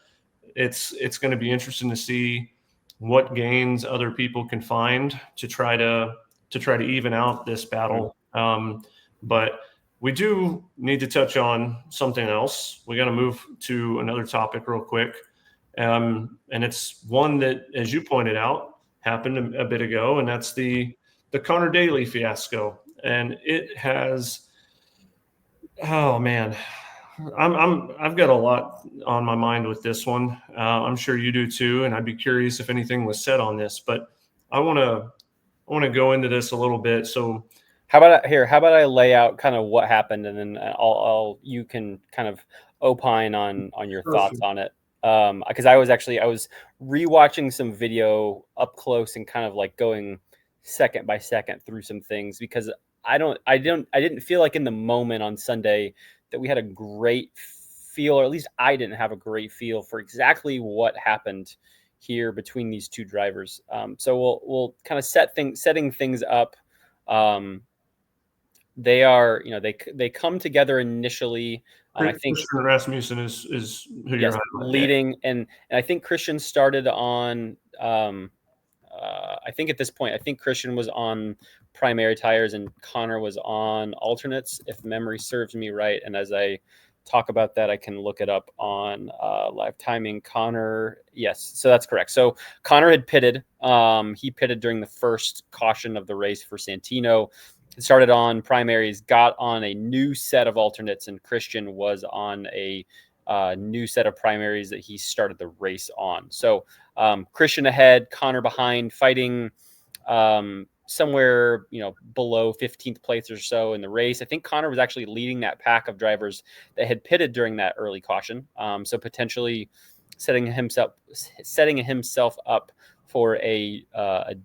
it's going to be interesting to see what gains other people can find to try to even out this battle. But we do need to touch on something else. We got to move to another topic real quick. And it's one that, as you pointed out, happened a bit ago, and that's the Conor Daly fiasco. And it has, oh man, I've got a lot on my mind with this one. I'm sure you do too, and I'd be curious if anything was said on this. But I want to go into this a little bit. So, how about I lay out kind of what happened, and then you can kind of opine on your thoughts on it. Because I was rewatching some video up close and kind of like going second by second through some things, because I didn't feel like in the moment on Sunday that we had a great feel, or at least I didn't have a great feel for exactly what happened here between these 2 drivers. So we'll kind of setting things up. They are, they come together initially. I think Christian Rasmussen is who you're leading, and I think Christian started on I think at this point, I think Christian was on primary tires and Conor was on alternates, if memory serves me right. And as I talk about that, I can look it up on live timing. Conor, yes, so that's correct. So Conor had pitted. He pitted during the first caution of the race for Santino. Started on primaries, got on a new set of alternates, and Christian was on a new set of primaries that he started the race on. So Christian ahead, Conor behind, fighting somewhere below 15th place or so in the race. I think Conor was actually leading that pack of drivers that had pitted during that early caution. So potentially setting himself up for a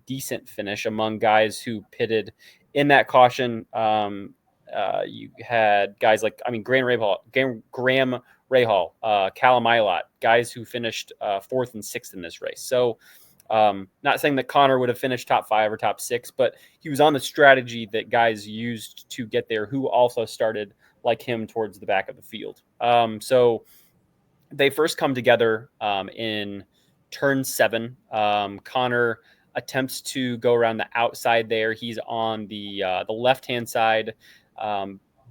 decent finish among guys who pitted in that caution. You had guys like, Graham Rahal, Callum Ilott, guys who finished 4th and 6th in this race. So not saying that Conor would have finished top 5 or top 6, but he was on the strategy that guys used to get there who also started like him towards the back of the field. So they first come together in turn 7. Conor attempts to go around the outside there. He's on the left-hand side.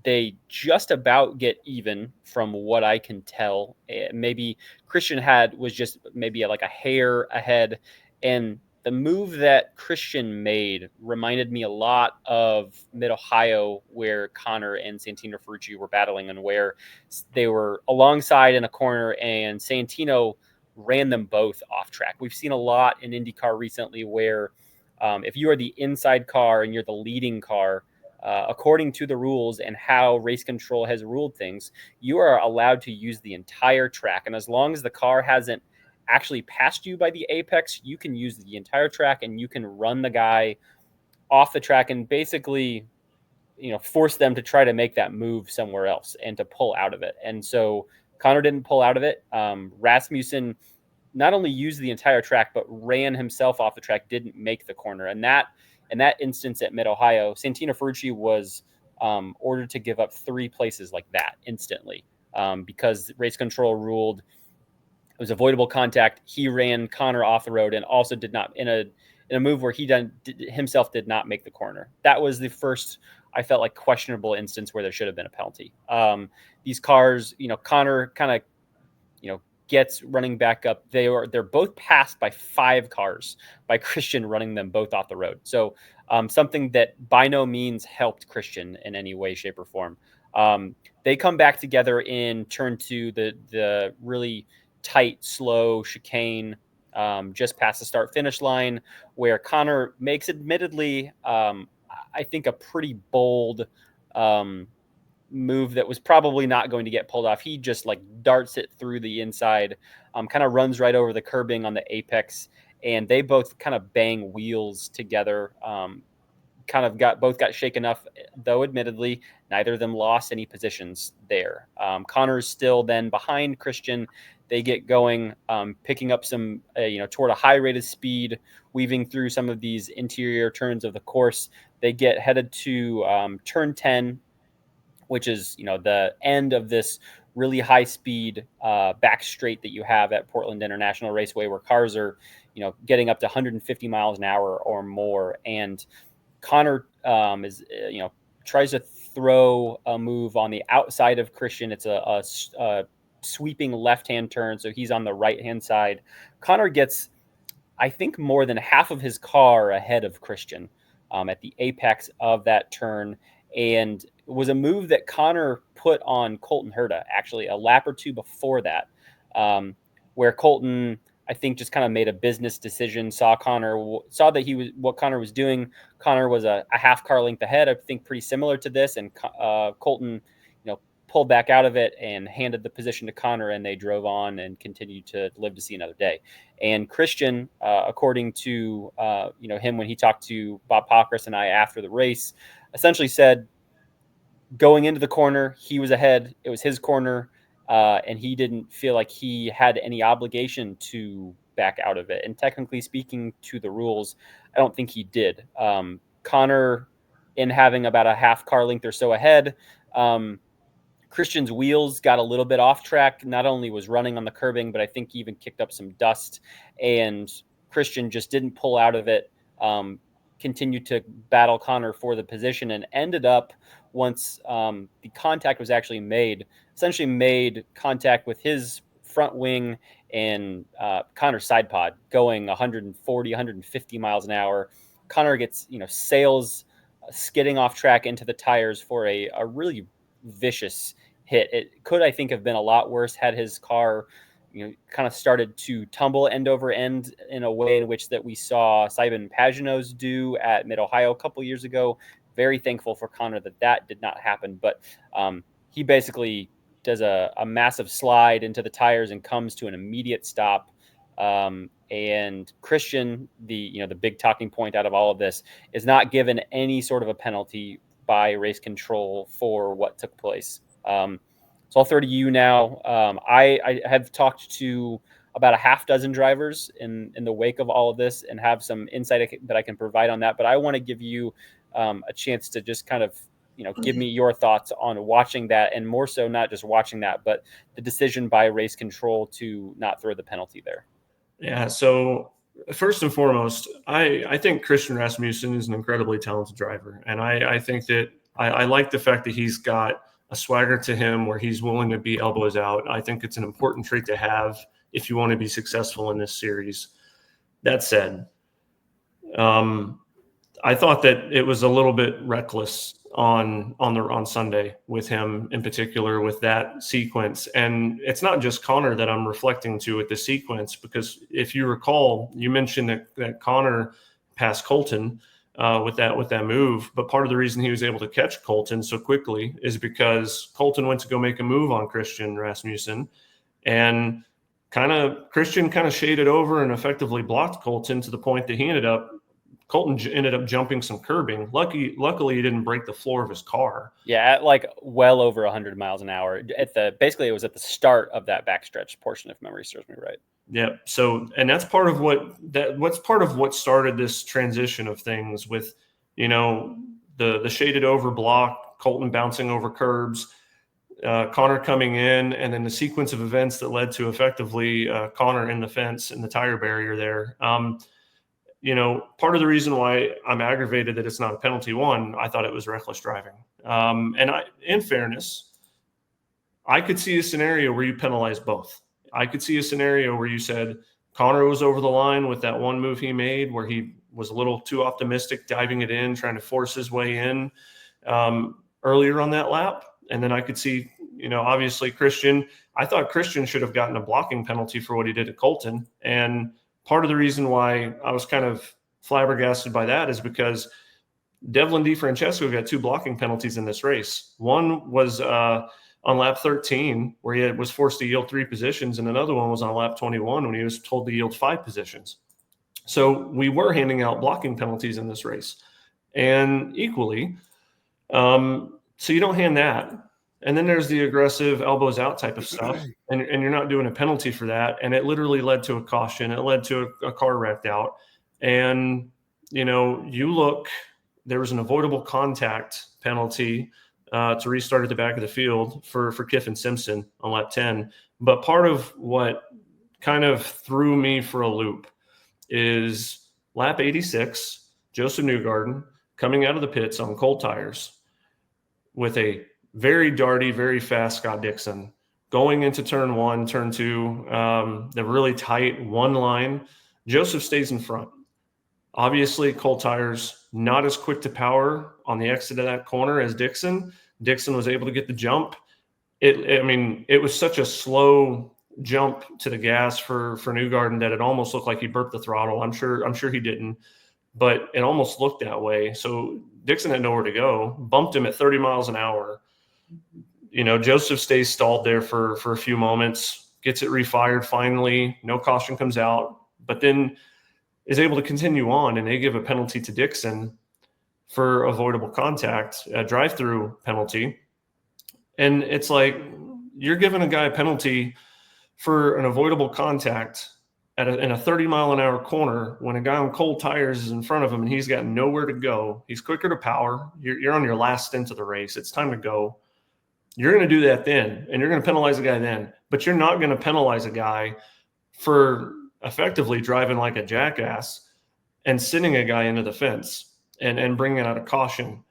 They just about get even from what I can tell. Maybe Christian was just maybe like a hair ahead. And the move that Christian made reminded me a lot of Mid-Ohio, where Conor and Santino Ferrucci were battling and where they were alongside in a corner and Santino ran them both off track. We've seen a lot in IndyCar recently where if you are the inside car and you're the leading car, according to the rules and how race control has ruled things, you are allowed to use the entire track. And as long as the car hasn't actually passed you by the apex, you can use the entire track and you can run the guy off the track and basically, force them to try to make that move somewhere else and to pull out of it. And so Conor didn't pull out of it. Rasmussen not only used the entire track, but ran himself off the track, didn't make the corner. And that instance at Mid-Ohio, Santino Ferrucci was ordered to give up 3 places like that instantly because race control ruled it was avoidable contact. He ran Conor off the road and also did not in a move where he himself did not make the corner. That was the first, I felt like, questionable instance where there should have been a penalty. These cars, Conor kind of, gets running back up. They're both passed by 5 cars by Christian running them both off the road. So something that by no means helped Christian in any way, shape, or form. They come back together in turn 2, the really tight, slow chicane just past the start-finish line, where Conor makes, admittedly, I think, a pretty bold move that was probably not going to get pulled off. He just darts it through the inside, kind of runs right over the curbing on the apex, and they both kind of bang wheels together. Both got shaken up, though admittedly neither of them lost any positions there. Conor's still then behind Christian. They get going, picking up some, toward a high rate of speed, weaving through some of these interior turns of the course. They get headed to turn 10, which is, the end of this really high speed back straight that you have at Portland International Raceway, where cars are, getting up to 150 miles an hour or more. And Conor tries to throw a move on the outside of Christian. It's a sweeping left-hand turn, so he's on the right-hand side. Conor gets, I think, more than half of his car ahead of Christian at the apex of that turn, and it was a move that Conor put on Colton Herta actually a lap or 2 before that, where Colton, I think, just kind of made a business decision, saw that what Conor was doing. Conor was a half car length ahead, I think pretty similar to this, and Colton, pulled back out of it and handed the position to Conor, and they drove on and continued to live to see another day. And Christian, according to him when he talked to Bob Pockris and I after the race, essentially said, going into the corner, he was ahead. It was his corner. And he didn't feel like he had any obligation to back out of it. And technically speaking to the rules, I don't think he did. Conor, in having about a half car length or so ahead, Christian's wheels got a little bit off track. Not only was running on the curbing, but I think he even kicked up some dust. And Christian just didn't pull out of it, continued to battle Conor for the position, and ended up, once the contact was actually made, essentially made contact with his front wing and Conor's side pod going 140, 150 miles an hour. Conor gets, sails skidding off track into the tires for a really vicious hit. It could, I think, have been a lot worse had his car, kind of started to tumble end over end in a way in which that we saw Simon Pagenaud's do at Mid-Ohio a couple years ago. Very thankful for Conor that did not happen, but he basically does a massive slide into the tires and comes to an immediate stop. And Christian, the big talking point out of all of this, is not given any sort of a penalty by race control for what took place. So I'll throw to you now. I have talked to about a half dozen drivers in the wake of all of this and have some insight that I can provide on that. But I want to give you a chance to just kind of, give me your thoughts on watching that, and more so not just watching that, but the decision by race control to not throw the penalty there. Yeah. So first and foremost, I think Christian Rasmussen is an incredibly talented driver. And I think that I like the fact that he's got a swagger to him where he's willing to be elbows out. I think it's an important trait to have if you want to be successful in this series. That said, I thought that it was a little bit reckless on Sunday with him in particular, with that sequence. And it's not just Conor that I'm reflecting to with the sequence, because if you recall, you mentioned that Conor passed Colton with that move, but part of the reason he was able to catch Colton so quickly is because Colton went to go make a move on Christian Rasmussen, and Christian kind of shaded over and effectively blocked Colton to the point that Colton ended up jumping some curbing. Luckily, he didn't break the floor of his car. Yeah, at like well over 100 miles an hour. Basically, it was at the start of that backstretch portion, if memory serves me right. Yeah. So, and that's part of what started this transition of things with, the shaded over block, Colton bouncing over curbs, Conor coming in, and then the sequence of events that led to effectively Conor in the fence and the tire barrier there. Part of the reason why I'm aggravated that it's not a penalty, one, I thought it was reckless driving. In fairness, I could see a scenario where you penalize both. I could see a scenario where you said Conor was over the line with that one move he made where he was a little too optimistic, diving it in, trying to force his way in earlier on that lap. And then I could see, obviously I thought Christian should have gotten a blocking penalty for what he did to Colton. And part of the reason why I was kind of flabbergasted by that is because Devlin DeFrancesco got 2 blocking penalties in this race. One was on lap 13, where he was forced to yield 3 positions, and another one was on lap 21 when he was told to yield 5 positions. So we were handing out blocking penalties in this race, and equally. So you don't hand that. And then there's the aggressive elbows out type of stuff, and you're not doing a penalty for that. And it literally led to a caution. It led to a car wrecked out. And, there was an avoidable contact penalty to restart at the back of the field for Kiffin Simpson on lap 10. But part of what kind of threw me for a loop is lap 86, Joseph Newgarden coming out of the pits on cold tires with a very darty, very fast Scott Dixon going into turn 1, turn 2, the really tight one line. Joseph stays in front. Obviously, cold tires, not as quick to power on the exit of that corner as Dixon. Dixon was able to get the jump. It was such a slow jump to the gas for Newgarden that it almost looked like he burped the throttle. I'm sure he didn't, but it almost looked that way. So Dixon had nowhere to go, bumped him at 30 miles an hour. Joseph stays stalled there for a few moments, gets it refired finally, no caution comes out, but then is able to continue on, and they give a penalty to Dixon for avoidable contact, a drive-through penalty. And it's like, you're giving a guy a penalty for an avoidable contact in a 30-mile-an-hour corner when a guy on cold tires is in front of him and he's got nowhere to go. He's quicker to power. You're on your last stint of the race. It's time to go. You're going to do that then, and you're going to penalize a guy then. But you're not going to penalize a guy for effectively driving like a jackass and sending a guy into the fence and bringing out a caution.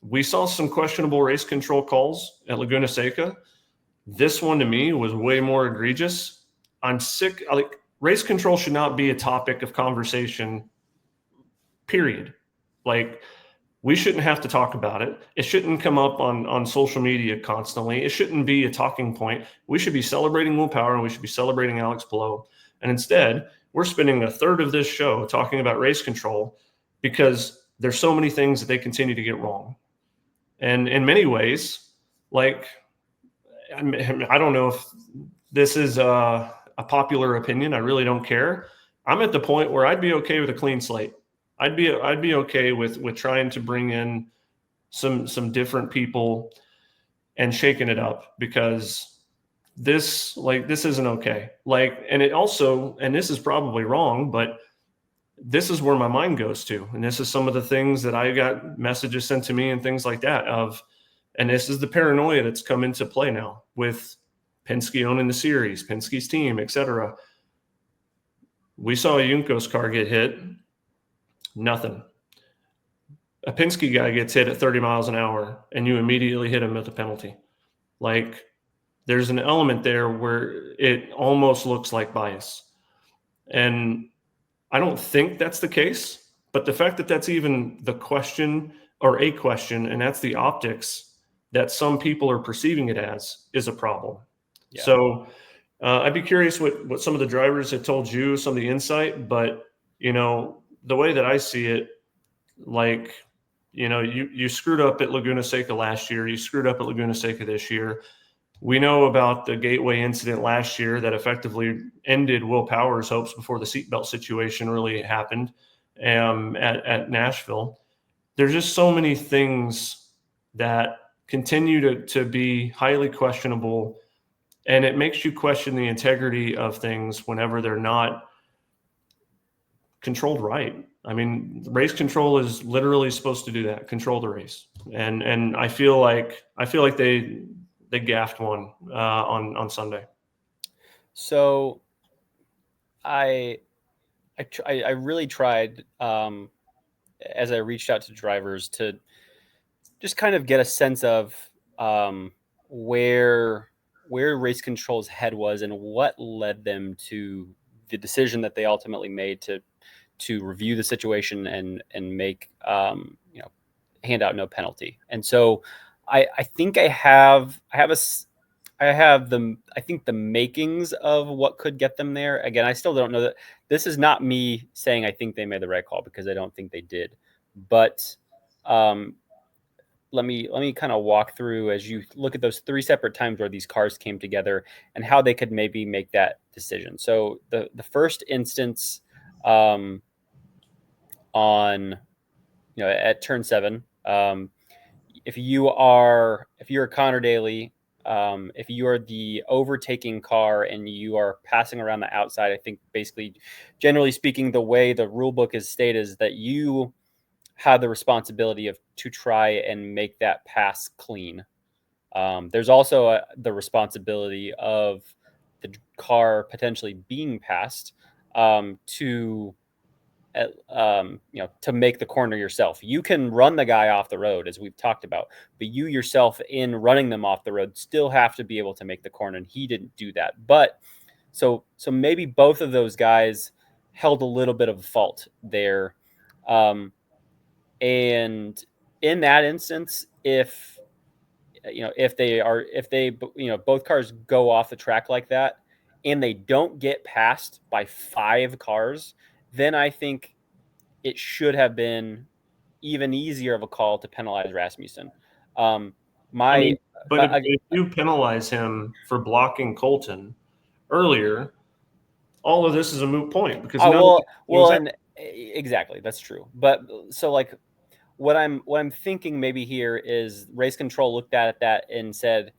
We saw some questionable race control calls at Laguna Seca. This one to me was way more egregious. I'm sick. Like, race control should not be a topic of conversation, period. Like, we shouldn't have to talk about it. It shouldn't come up on social media constantly. It shouldn't be a talking point. We should be celebrating Will Power and we should be celebrating Alex Palou. And instead, we're spending a third of this show talking about race control because there's so many things that they continue to get wrong. And in many ways, like, I don't know if this is a popular opinion. I really don't care. I'm at the point where I'd be okay with a clean slate. I'd be okay with trying to bring in some different people and shaking it up, because this isn't okay. Like, and it also, and this is probably wrong, but this is where my mind goes to. And this is some of the things that I got messages sent to me and things like that of, and this is the paranoia that's come into play now with Penske owning the series, Penske's team, etc. We saw a Junko's car get hit. Nothing. A Penske guy gets hit at 30 miles an hour and you immediately hit him with a penalty. Like, there's an element there where it almost looks like bias. And I don't think that's the case, but the fact that that's even the question or a question, and that's the optics that some people are perceiving it as, is a problem. Yeah. So I'd be curious what some of the drivers have told you, some of the insight, but, you know, the way that I see it, like, you know, you screwed up at Laguna Seca last year. You screwed up at Laguna Seca this year. We know about the Gateway incident last year that effectively ended Will Power's hopes before the seatbelt situation really happened at Nashville. There's just so many things that continue to be highly questionable, and it makes you question the integrity of things whenever they're not controlled right. I mean, race control is literally supposed to do that, control the race. And I feel like they gaffed one on Sunday. So I really tried, as I reached out to drivers, to just kind of get a sense of where race control's head was and what led them to the decision that they ultimately made to review the situation and make hand out no penalty. And so I think I think the makings of what could get them there. Again, I still don't know that. This is not me saying I think they made the right call, because I don't think they did. But let me kind of walk through, as you look at those three separate times where these cars came together and how they could maybe make that decision. So the first instance, on at turn 7, if you're Conor Daly, if you are the overtaking car and you are passing around the outside, I think basically, generally speaking, the way the rule book is stated is that you have the responsibility to try and make that pass clean. There's also the responsibility of the car potentially being passed to make the corner yourself. You can run the guy off the road, as we've talked about, but you yourself, in running them off the road, still have to be able to make the corner, and he didn't do that. But so maybe both of those guys held a little bit of fault there. And in that instance, if both cars go off the track like that and they don't get passed by 5 cars, then I think it should have been even easier of a call to penalize Rasmussen. If you penalize him for blocking Colton earlier, all of this is a moot point, because exactly, that's true. But so, like, what I'm thinking maybe here is race control looked at that and said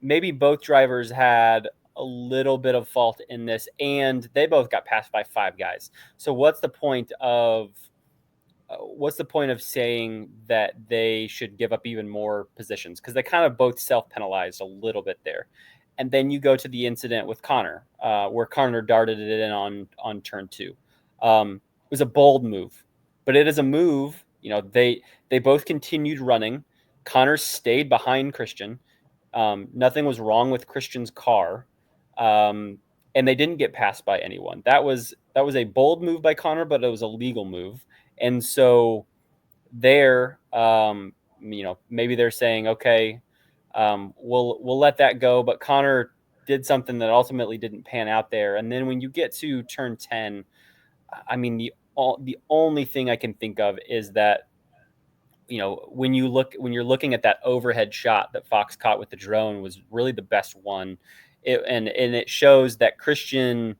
maybe both drivers had a little bit of fault in this, and they both got passed by 5 guys. So what's the point of saying that they should give up even more positions? Because they kind of both self-penalized a little bit there. And then you go to the incident with Conor, where Conor darted it in on turn two. It was a bold move, but it is a move. They both continued running. Conor stayed behind Christian. Nothing was wrong with Christian's car, and they didn't get passed by anyone. That was a bold move by Conor, but it was a legal move. And so there, maybe they're saying, okay, we'll let that go. But Conor did something that ultimately didn't pan out there. And then when you get to turn 10, I mean, the only thing I can think of is that, when you're looking at that overhead shot that Fox caught with the drone was really the best one. And it shows that Christian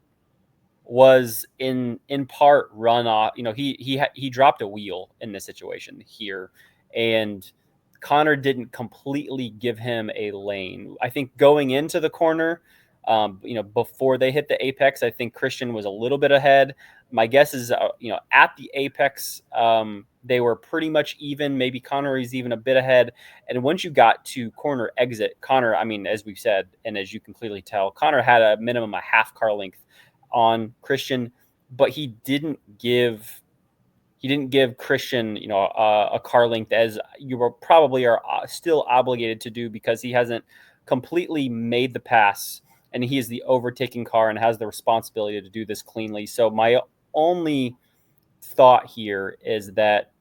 was in part run off. He dropped a wheel in this situation here, and Conor didn't completely give him a lane. I think going into the corner, before they hit the apex, I think Christian was a little bit ahead. My guess is, at the apex, they were pretty much even. Maybe Conor is even a bit ahead. And once you got to corner exit, Conor, I mean, as we've said, and as you can clearly tell, Conor had a minimum a half car length on Christian, but he didn't give Christian, a car length as you were probably are still obligated to do, because he hasn't completely made the pass and he is the overtaking car and has the responsibility to do this cleanly. So my only thought here is that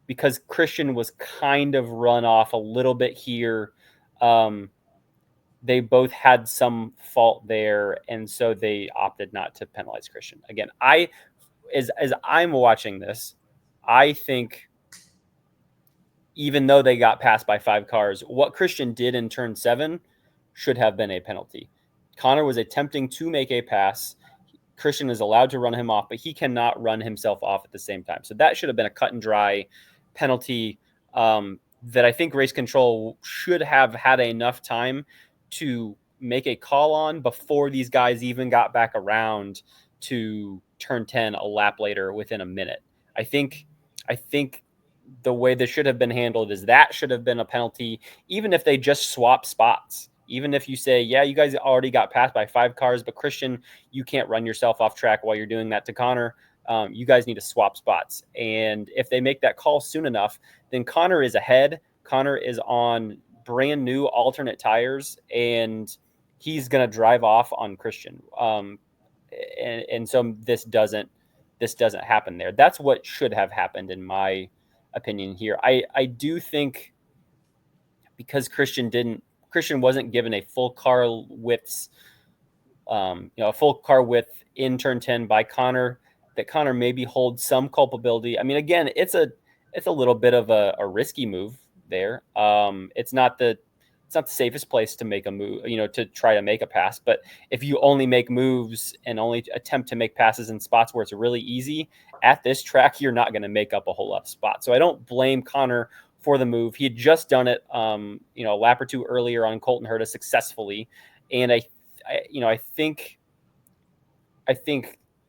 because Christian was kind of run off a little bit here, they both had some fault there, and so they opted not to penalize Christian. Again, as I'm watching this, I think even though they got passed by 5 cars, what Christian did in turn 7 should have been a penalty. Conor was attempting to make a pass. Christian is allowed to run him off, but he cannot run himself off at the same time. So that should have been a cut and dry penalty, that I think race control should have had enough time to make a call on before these guys even got back around to turn 10 a lap later within a minute. I think the way this should have been handled is that should have been a penalty, even if they just swap spots. Even if you say, yeah, you guys already got passed by 5 cars, but Christian, you can't run yourself off track while you're doing that to Conor. You guys need to swap spots. And if they make that call soon enough, then Conor is ahead. Conor is on brand new alternate tires, and he's going to drive off on Christian. And so this doesn't happen there. That's what should have happened in my opinion here. I do think because Christian wasn't given a full car width, a full car width in turn 10 by Conor, that Conor maybe holds some culpability. I mean, again, it's a little bit of a risky move there. It's not the safest place to make a move, to try to make a pass. But if you only make moves and only attempt to make passes in spots where it's really easy at this track, you're not going to make up a whole lot of spots. So I don't blame Conor for the move. He had just done it, a lap or two earlier on Colton Herta successfully. And I think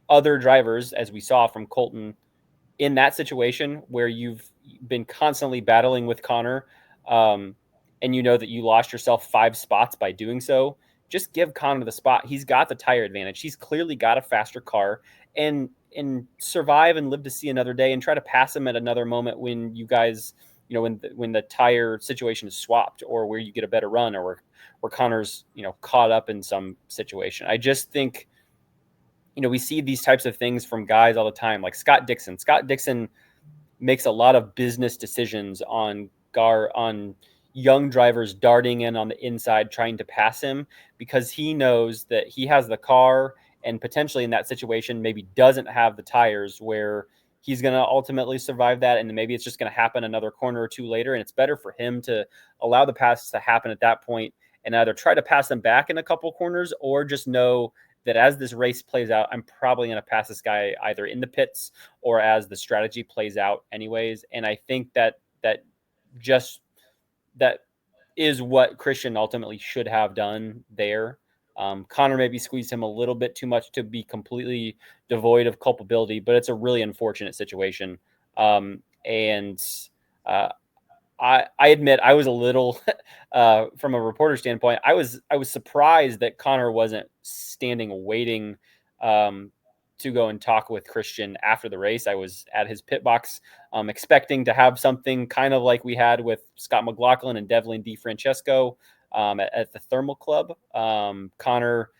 other drivers, as we saw from Colton, in that situation where you've been constantly battling with Conor, and you know that you lost yourself 5 spots by doing so, just give Conor the spot. He's got the tire advantage. He's clearly got a faster car, and survive and live to see another day, and try to pass him at another moment when you guys, when the tire situation is swapped, or where you get a better run, or where Conor's, caught up in some situation. I just think, we see these types of things from guys all the time, like Scott Dixon. Scott Dixon makes a lot of business decisions on young drivers darting in on the inside trying to pass him, because he knows that he has the car, and potentially in that situation maybe doesn't have the tires where he's going to ultimately survive that, and maybe it's just going to happen another corner or two later, and it's better for him to allow the pass to happen at that point and either try to pass them back in a couple corners, or just know that as this race plays out, I'm probably going to pass this guy either in the pits or as the strategy plays out anyways. And I think that is what Christian ultimately should have done there. Conor maybe squeezed him a little bit too much to be completely devoid of culpability, but it's a really unfortunate situation. And I admit I was a little, from a reporter standpoint, I was surprised that Conor wasn't standing waiting to go and talk with Christian after the race. I was at his pit box, expecting to have something kind of like we had with Scott McLaughlin and Devlin DiFrancesco at the Thermal Club. Conor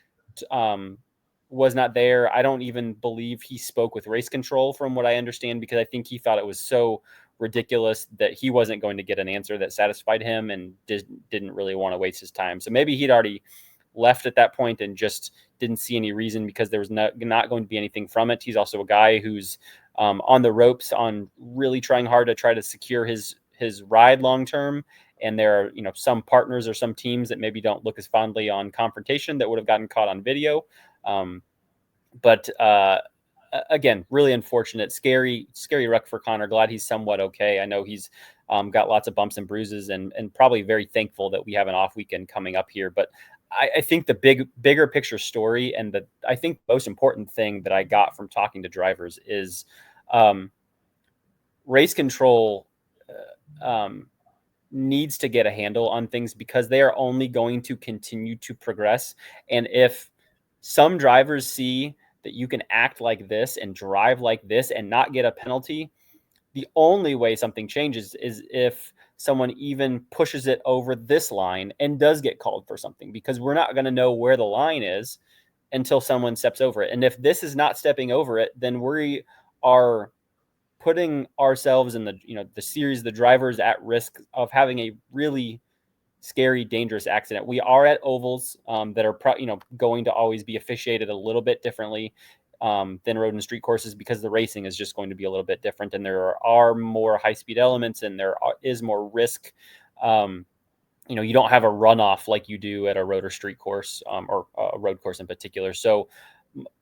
was not there. I don't even believe he spoke with race control, from what I understand, because I think he thought it was so ridiculous that he wasn't going to get an answer that satisfied him and didn't really want to waste his time. So maybe he'd already left at that point and just didn't see any reason, because there was not going to be anything from it. He's also a guy who's on the ropes, on really trying hard to try to secure his ride long term. And there are, some partners or some teams that maybe don't look as fondly on confrontation that would have gotten caught on video. But again, really unfortunate, scary wreck for Conor. Glad he's somewhat okay. I know he's got lots of bumps and bruises, and probably very thankful that we have an off weekend coming up here. But I think the bigger picture story, and I think the most important thing that I got from talking to drivers is race control needs to get a handle on things, because they are only going to continue to progress. And if some drivers see that you can act like this and drive like this and not get a penalty, the only way something changes is if someone even pushes it over this line and does get called for something, because we're not going to know where the line is until someone steps over it. And if this is not stepping over it, then we are putting ourselves in the series, the drivers, at risk of having a really scary, dangerous accident. We are at ovals that are going to always be officiated a little bit differently than road and street courses, because the racing is just going to be a little bit different, and there are more high-speed elements, and is more risk. You don't have a runoff like you do at a road or street course, or a road course in particular. So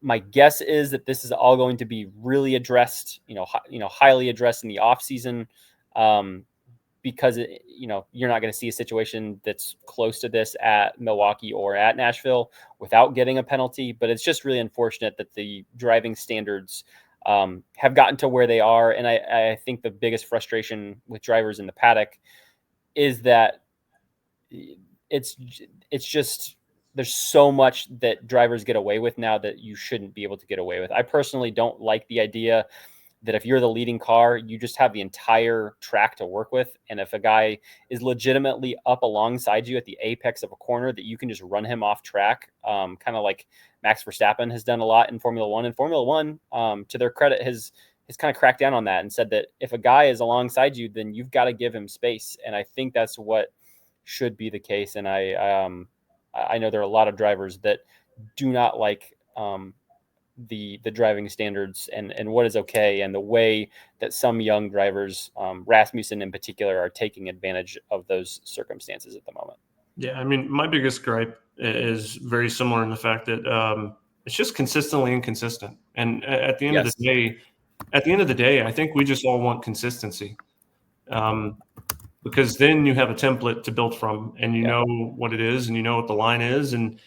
my guess is that this is all going to be really addressed, highly addressed in the off season, because you're not going to see a situation that's close to this at Milwaukee or at Nashville without getting a penalty. But it's just really unfortunate that the driving standards have gotten to where they are. And I think the biggest frustration with drivers in the paddock is that it's just, there's so much that drivers get away with now that you shouldn't be able to get away with. I personally don't like the idea that if you're the leading car, you just have the entire track to work with. And if a guy is legitimately up alongside you at the apex of a corner, that you can just run him off track, kind of like Max Verstappen has done a lot in Formula One. And Formula One, to their credit, has kind of cracked down on that and said that if a guy is alongside you, then you've got to give him space. And I think that's what should be the case. And I know there are a lot of drivers that do not like the driving standards and what is okay, and the way that some young drivers, Rasmussen in particular, are taking advantage of those circumstances at the moment. Yeah, I mean, my biggest gripe is very similar in the fact that it's just consistently inconsistent. And at the end of the day, I think we just all want consistency. Because then you have a template to build from, and you know what it is, and you know what the line is, and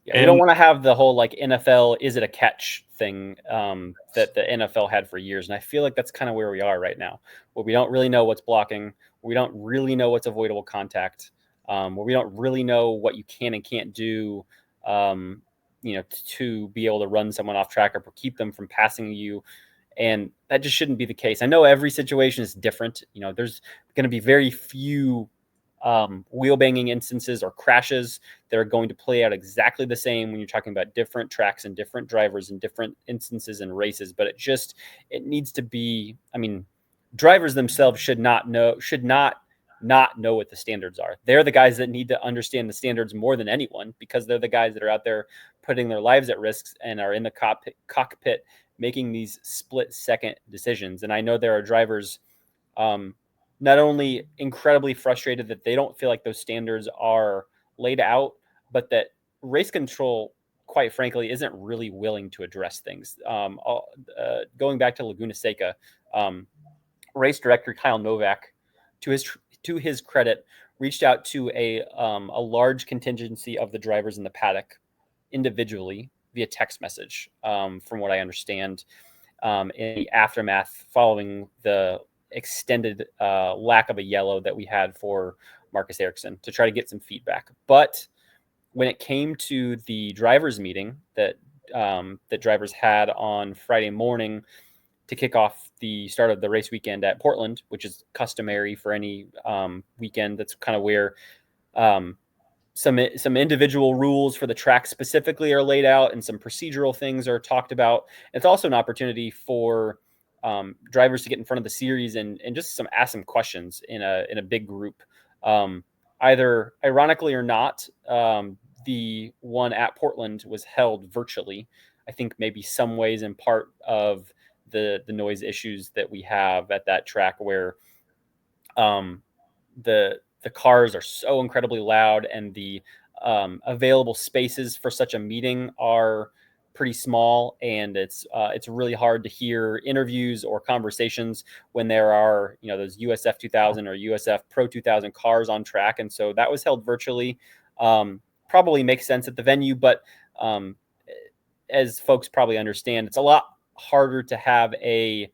you don't want to have the whole like NFL is it a catch thing that the NFL had for years. And I feel like that's kind of where we are right now, where we don't really know what's blocking, we don't really know what's avoidable contact, where we don't really know what you can and can't do, to be able to run someone off track or keep them from passing you. And that just shouldn't be the case. I know every situation is different. There's going to be very few wheel banging instances or crashes that are going to play out exactly the same when you're talking about different tracks and different drivers and different instances and races. But it needs to be, drivers themselves should not know what the standards are. They're the guys that need to understand the standards more than anyone, because they're the guys that are out there putting their lives at risk and are in the cockpit making these split-second decisions. And I know there are drivers not only incredibly frustrated that they don't feel like those standards are laid out, but that race control, quite frankly, isn't really willing to address things. Going back to Laguna Seca, race director Kyle Novak, to his credit, reached out to a large contingency of the drivers in the paddock individually via text message, from what I understand, in the aftermath following the extended lack of a yellow that we had for Marcus Ericsson to try to get some feedback. But when it came to the drivers meeting that drivers had on Friday morning to kick off the start of the race weekend at Portland, which is customary for any weekend, that's kind of where some individual rules for the track specifically are laid out, and some procedural things are talked about. It's also an opportunity for drivers to get in front of the series and just ask some questions in a big group. Either ironically or not, the one at Portland was held virtually. I think maybe some ways in part of the noise issues that we have at that track, where the cars are so incredibly loud, and the available spaces for such a meeting are pretty small, and it's really hard to hear interviews or conversations when there are those USF 2000 or USF Pro 2000 cars on track. And so that was held virtually. Probably makes sense at the venue, but as folks probably understand, it's a lot harder to have a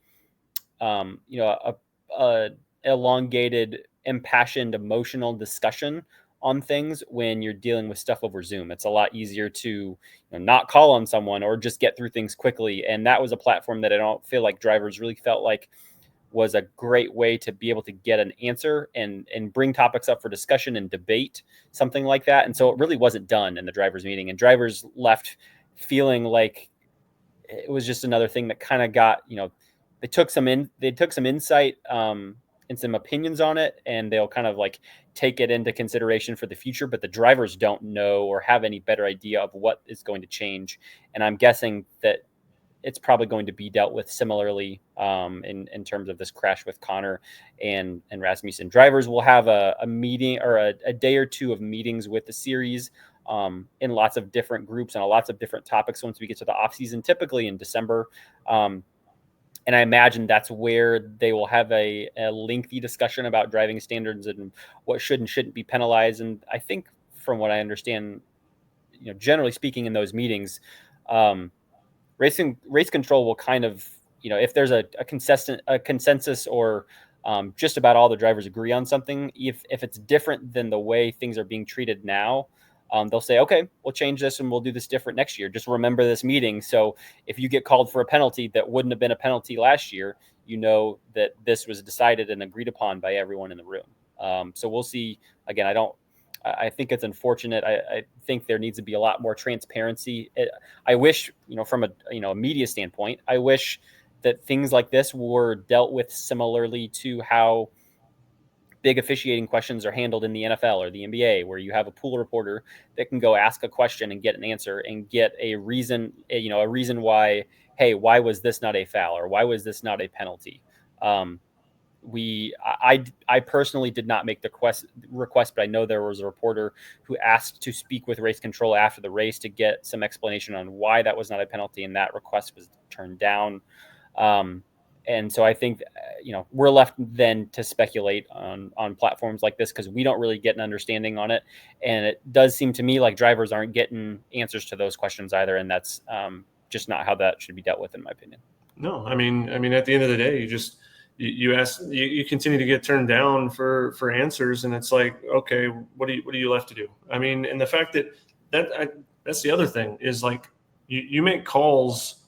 elongated, impassioned, emotional discussion on things when you're dealing with stuff over Zoom. It's a lot easier to not call on someone or just get through things quickly. And that was a platform that I don't feel like drivers really felt like was a great way to be able to get an answer and bring topics up for discussion and debate, something like that. And so it really wasn't done in the drivers meeting, and drivers left feeling like it was just another thing that kind of got, they took some insight and some opinions on it, and they'll kind of like take it into consideration for the future, but the drivers don't know or have any better idea of what is going to change. And I'm guessing that it's probably going to be dealt with similarly in terms of this crash with Conor and Rasmussen. Drivers will have a meeting or a day or two of meetings with the series in lots of different groups and lots of different topics once we get to the off season, typically in December. And I imagine that's where they will have a lengthy discussion about driving standards and what should and shouldn't be penalized. And I think, from what I understand, generally speaking, in those meetings, race control will kind of, if there's a consensus or just about all the drivers agree on something, if it's different than the way things are being treated now, they'll say, okay, we'll change this and we'll do this different next year. Just remember this meeting. So if you get called for a penalty that wouldn't have been a penalty last year, that this was decided and agreed upon by everyone in the room. So we'll see. Again, I think it's unfortunate. I think there needs to be a lot more transparency. I wish, from a media standpoint, I wish that things like this were dealt with similarly to how big officiating questions are handled in the NFL or the NBA, where you have a pool reporter that can go ask a question and get an answer and get a reason why, hey, why was this not a foul, or why was this not a penalty? I personally did not make the request, but I know there was a reporter who asked to speak with race control after the race to get some explanation on why that was not a penalty, and that request was turned down. And so I think, we're left then to speculate on platforms like this, because we don't really get an understanding on it. And it does seem to me like drivers aren't getting answers to those questions either. And that's just not how that should be dealt with, in my opinion. No, I mean, at the end of the day, you continue to get turned down for answers, and it's like, okay, what are you left to do? I mean, and the fact that's the other thing is, like, you make calls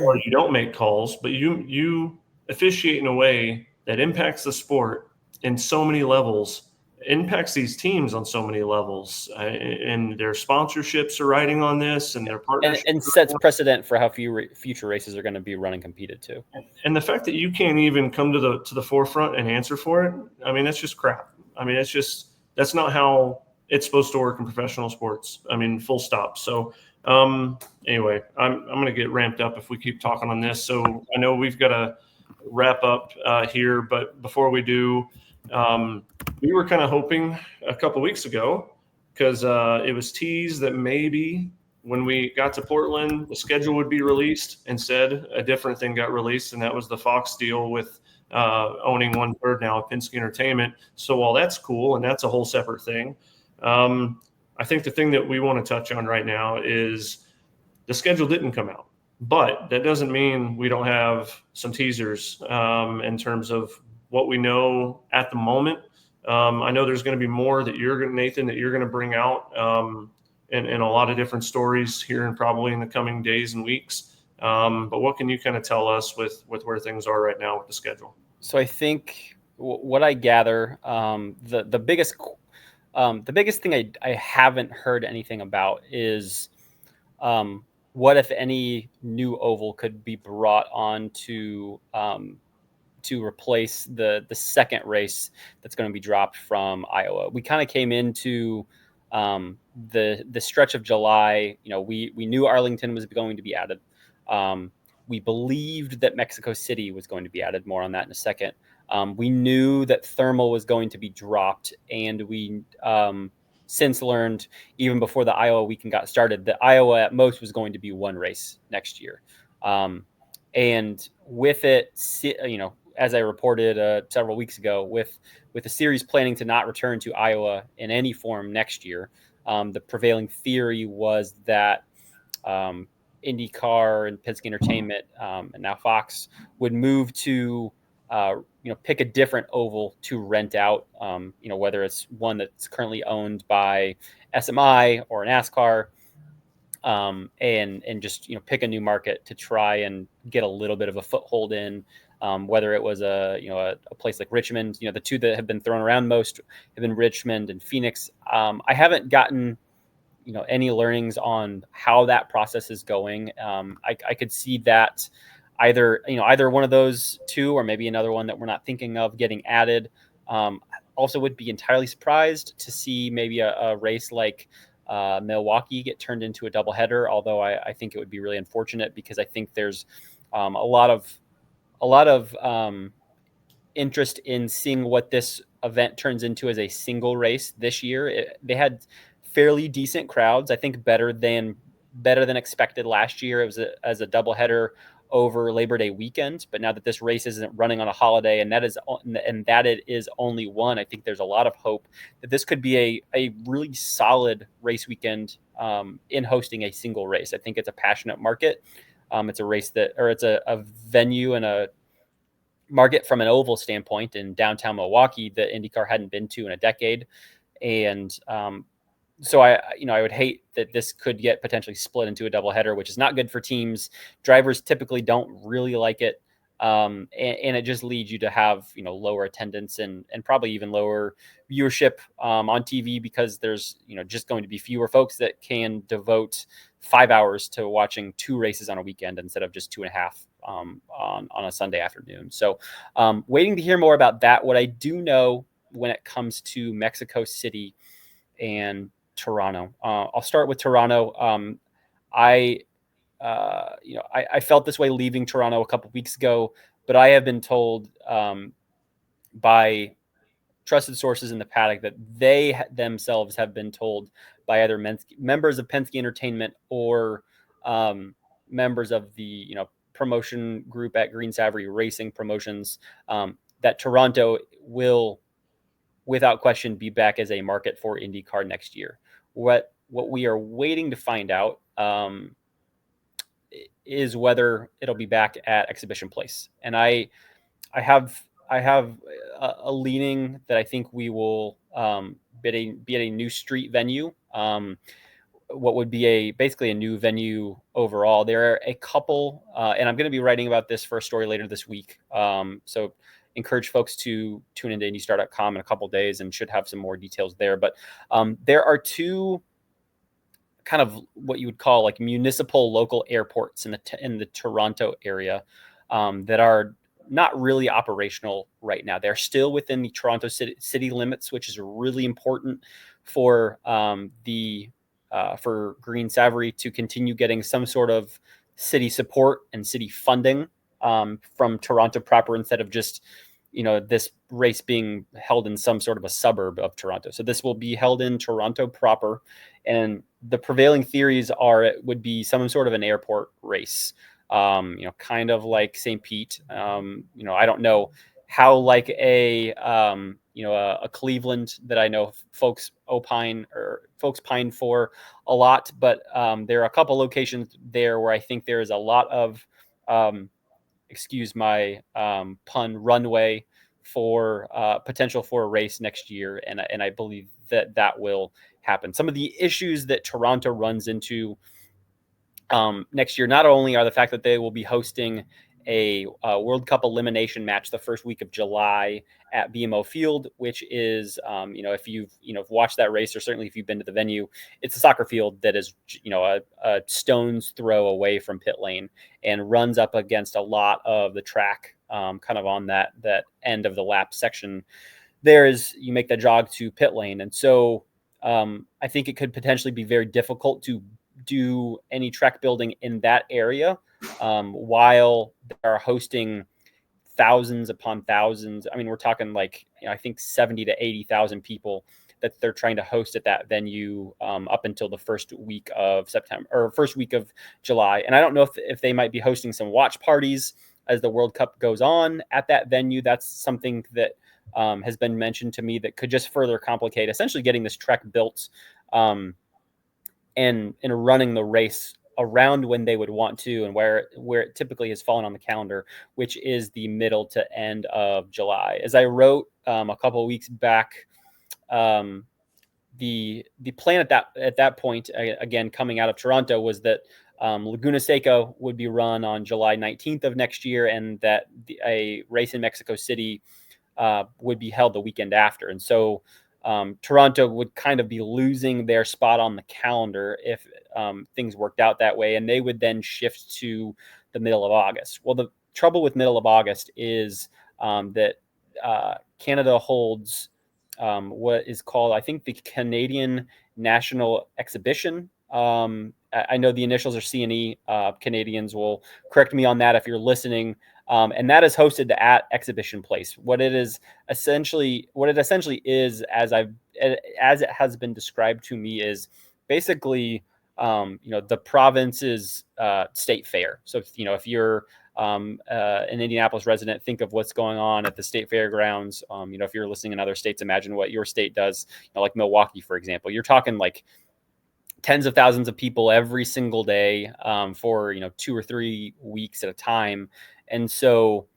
or you don't make calls, but you officiate in a way that impacts the sport in so many levels, impacts these teams on so many levels, and their sponsorships are riding on this, and their partnerships, and sets precedent for how future races are going to be run and competed too. And the fact that you can't even come to the forefront and answer for it, I mean, that's just crap. I mean, that's not how it's supposed to work in professional sports. I mean, full stop. So anyway, I'm going to get ramped up if we keep talking on this. So I know we've got to wrap up here, but before we do, we were kind of hoping a couple weeks ago, because it was teased that maybe when we got to Portland, the schedule would be released. Instead, a different thing got released, and that was the Fox deal with owning 1/3 now of Penske Entertainment. So while that's cool, and that's a whole separate thing, I think the thing that we want to touch on right now is the schedule didn't come out. But that doesn't mean we don't have some teasers in terms of what we know at the moment. I know there's going to be more that Nathan, that you're going to bring out in a lot of different stories here and probably in the coming days and weeks. But what can you kind of tell us with where things are right now with the schedule? So I think what I gather, the biggest thing I haven't heard anything about is what, if any, new oval could be brought on to replace the second race that's going to be dropped from Iowa. We kind of came into the stretch of July. We knew Arlington was going to be added. Um, we believed that Mexico City was going to be added. More on that in a second. We knew that Thermal was going to be dropped, and we since learned, even before the Iowa weekend got started, that Iowa at most was going to be one race next year. And with it, as I reported several weeks ago, with the series planning to not return to Iowa in any form next year, the prevailing theory was that IndyCar and Penske Entertainment, and now Fox, would move to pick a different oval to rent out. Whether it's one that's currently owned by SMI or NASCAR, and just pick a new market to try and get a little bit of a foothold in. Whether it was a place like Richmond, the two that have been thrown around most have been Richmond and Phoenix. I haven't gotten any learnings on how that process is going. I could see that either one of those two, or maybe another one that we're not thinking of, getting added. Also would be entirely surprised to see maybe a race like Milwaukee get turned into a doubleheader, although I think it would be really unfortunate, because I think there's a lot of interest in seeing what this event turns into as a single race this year. They had fairly decent crowds, I think better than expected last year. It was as a doubleheader over Labor Day weekend, but now that this race isn't running on a holiday, and that it is only one, I think there's a lot of hope that this could be a really solid race weekend in hosting a single race. I think it's a passionate market. It's a race it's a venue and a market from an oval standpoint in downtown Milwaukee that IndyCar hadn't been to in a decade. And so I would hate that this could get potentially split into a doubleheader, which is not good for teams. Drivers typically don't really like it. And it just leads you to have, lower attendance and probably even lower viewership on TV, because there's, just going to be fewer folks that can devote 5 hours to watching two races on a weekend instead of just 2.5 on a Sunday afternoon. So waiting to hear more about that. What I do know when it comes to Mexico City and Toronto, I'll start with Toronto. I felt this way leaving Toronto a couple weeks ago, but I have been told by trusted sources in the paddock that they themselves have been told by either members of Penske Entertainment or members of the promotion group at Green Savory Racing Promotions, that Toronto will, without question, be back as a market for IndyCar next year. What we are waiting to find out is whether it'll be back at Exhibition Place. And I have a leaning that I think we will be at a new street venue. What would be basically a new venue overall. There are a couple, and I'm going to be writing about this for a story later this week. So encourage folks to tune into IndyStar.com in a couple days, and should have some more details there. But there are two kind of what you would call like municipal local airports in the Toronto area that are not really operational right now. They're still within the Toronto city limits, which is really important for for Green Savory to continue getting some sort of city support and city funding from Toronto proper, instead of just this race being held in some sort of a suburb of Toronto. So this will be held in Toronto proper, and the prevailing theories are it would be some sort of an airport race, kind of like St. Pete. I don't know how like a Cleveland that I know folks pine for a lot, but there are a couple locations there where I think there is a lot of excuse my pun, runway for potential for a race next year, and I believe that will happen. Some of the issues that Toronto runs into next year not only are the fact that they will be hosting a World Cup elimination match the first week of July at BMO Field, which is, if you've watched that race, or certainly if you've been to the venue, it's a soccer field that is, a stone's throw away from pit lane and runs up against a lot of the track, kind of on that end of the lap section. There is, you make the jog to pit lane, and so I think it could potentially be very difficult to do any track building in that area while they are hosting thousands upon thousands. I mean, we're talking like, I think 70 to 80,000 people that they're trying to host at that venue up until the first week of September, or first week of July. And I don't know if they might be hosting some watch parties as the World Cup goes on at that venue. That's something that has been mentioned to me that could just further complicate essentially getting this track built and running the race around when they would want to, and where it typically has fallen on the calendar, which is the middle to end of July. As I wrote a couple of weeks back, the plan at that point, again coming out of Toronto, was that Laguna Seca would be run on July 19th of next year, and that a race in Mexico City would be held the weekend after. And so Toronto would kind of be losing their spot on the calendar if things worked out that way, and they would then shift to the middle of August. Well, the trouble with middle of August is that Canada holds what is called, I think, the Canadian National Exhibition. I know the initials are C&E. Canadians will correct me on that if you're listening. And that is hosted at Exhibition Place. What it essentially is, as it has been described to me, is basically the province's state fair. So if you're an Indianapolis resident, think of what's going on at the state fairgrounds. If you're listening in other states, imagine what your state does. Like Milwaukee, for example, you're talking like tens of thousands of people every single day for 2 or 3 weeks at a time. And so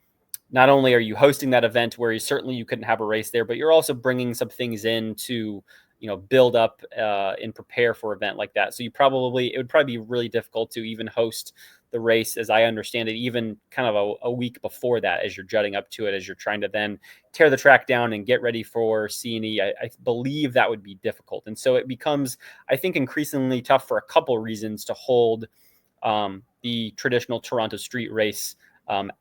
not only are you hosting that event where you couldn't have a race there, but you're also bringing some things in to build up and prepare for an event like that. So it would probably be really difficult to even host the race, as I understand it, even kind of a week before that, as you're jutting up to it, as you're trying to then tear the track down and get ready for C&E. I believe that would be difficult. And so it becomes, I think, increasingly tough for a couple of reasons to hold the traditional Toronto street race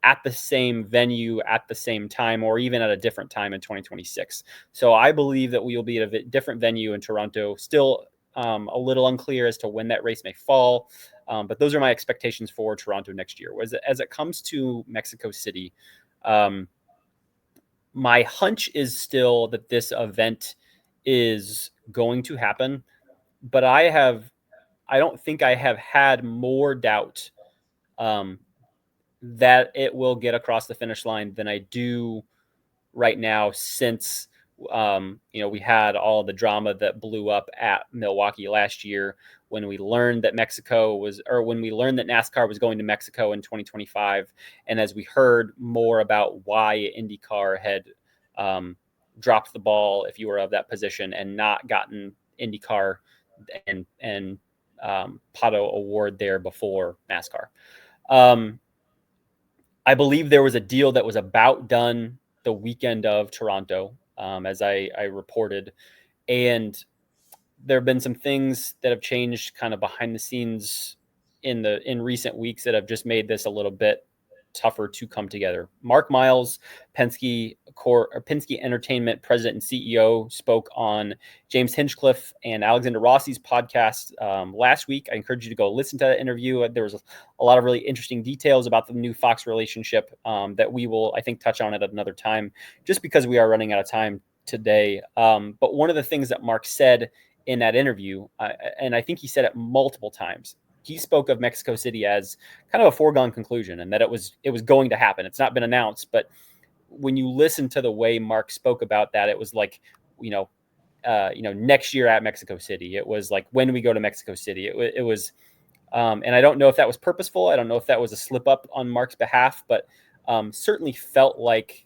at the same venue at the same time, or even at a different time in 2026. So I believe that we will be at a different venue in Toronto. Still a little unclear as to when that race may fall. But those are my expectations for Toronto next year. As it comes to Mexico City, my hunch is still that this event is going to happen, but I don't think I have had more doubt that it will get across the finish line than I do right now, since we had all the drama that blew up at Milwaukee last year when we learned that NASCAR was going to Mexico in 2025, and as we heard more about why IndyCar had dropped the ball, if you were of that position, and not gotten IndyCar and Pato award there before NASCAR. I believe there was a deal that was about done the weekend of Toronto, as I reported, and there have been some things that have changed kind of behind the scenes in recent weeks that have just made this a little bit tougher to come together. Mark Miles, Penske Entertainment President and CEO, spoke on James Hinchcliffe and Alexander Rossi's podcast last week. I encourage you to go listen to that interview. There was a lot of really interesting details about the new Fox relationship that we will, I think, touch on at another time, just because we are running out of time today. But one of the things that Mark said in that interview, and I think he said it multiple times, he spoke of Mexico City as kind of a foregone conclusion, and that it was going to happen. It's not been announced, but when you listen to the way Mark spoke about that, it was like, next year at Mexico City. It was like, when we go to Mexico City, it was, and I don't know if that was purposeful. I don't know if that was a slip up on Mark's behalf, but certainly felt like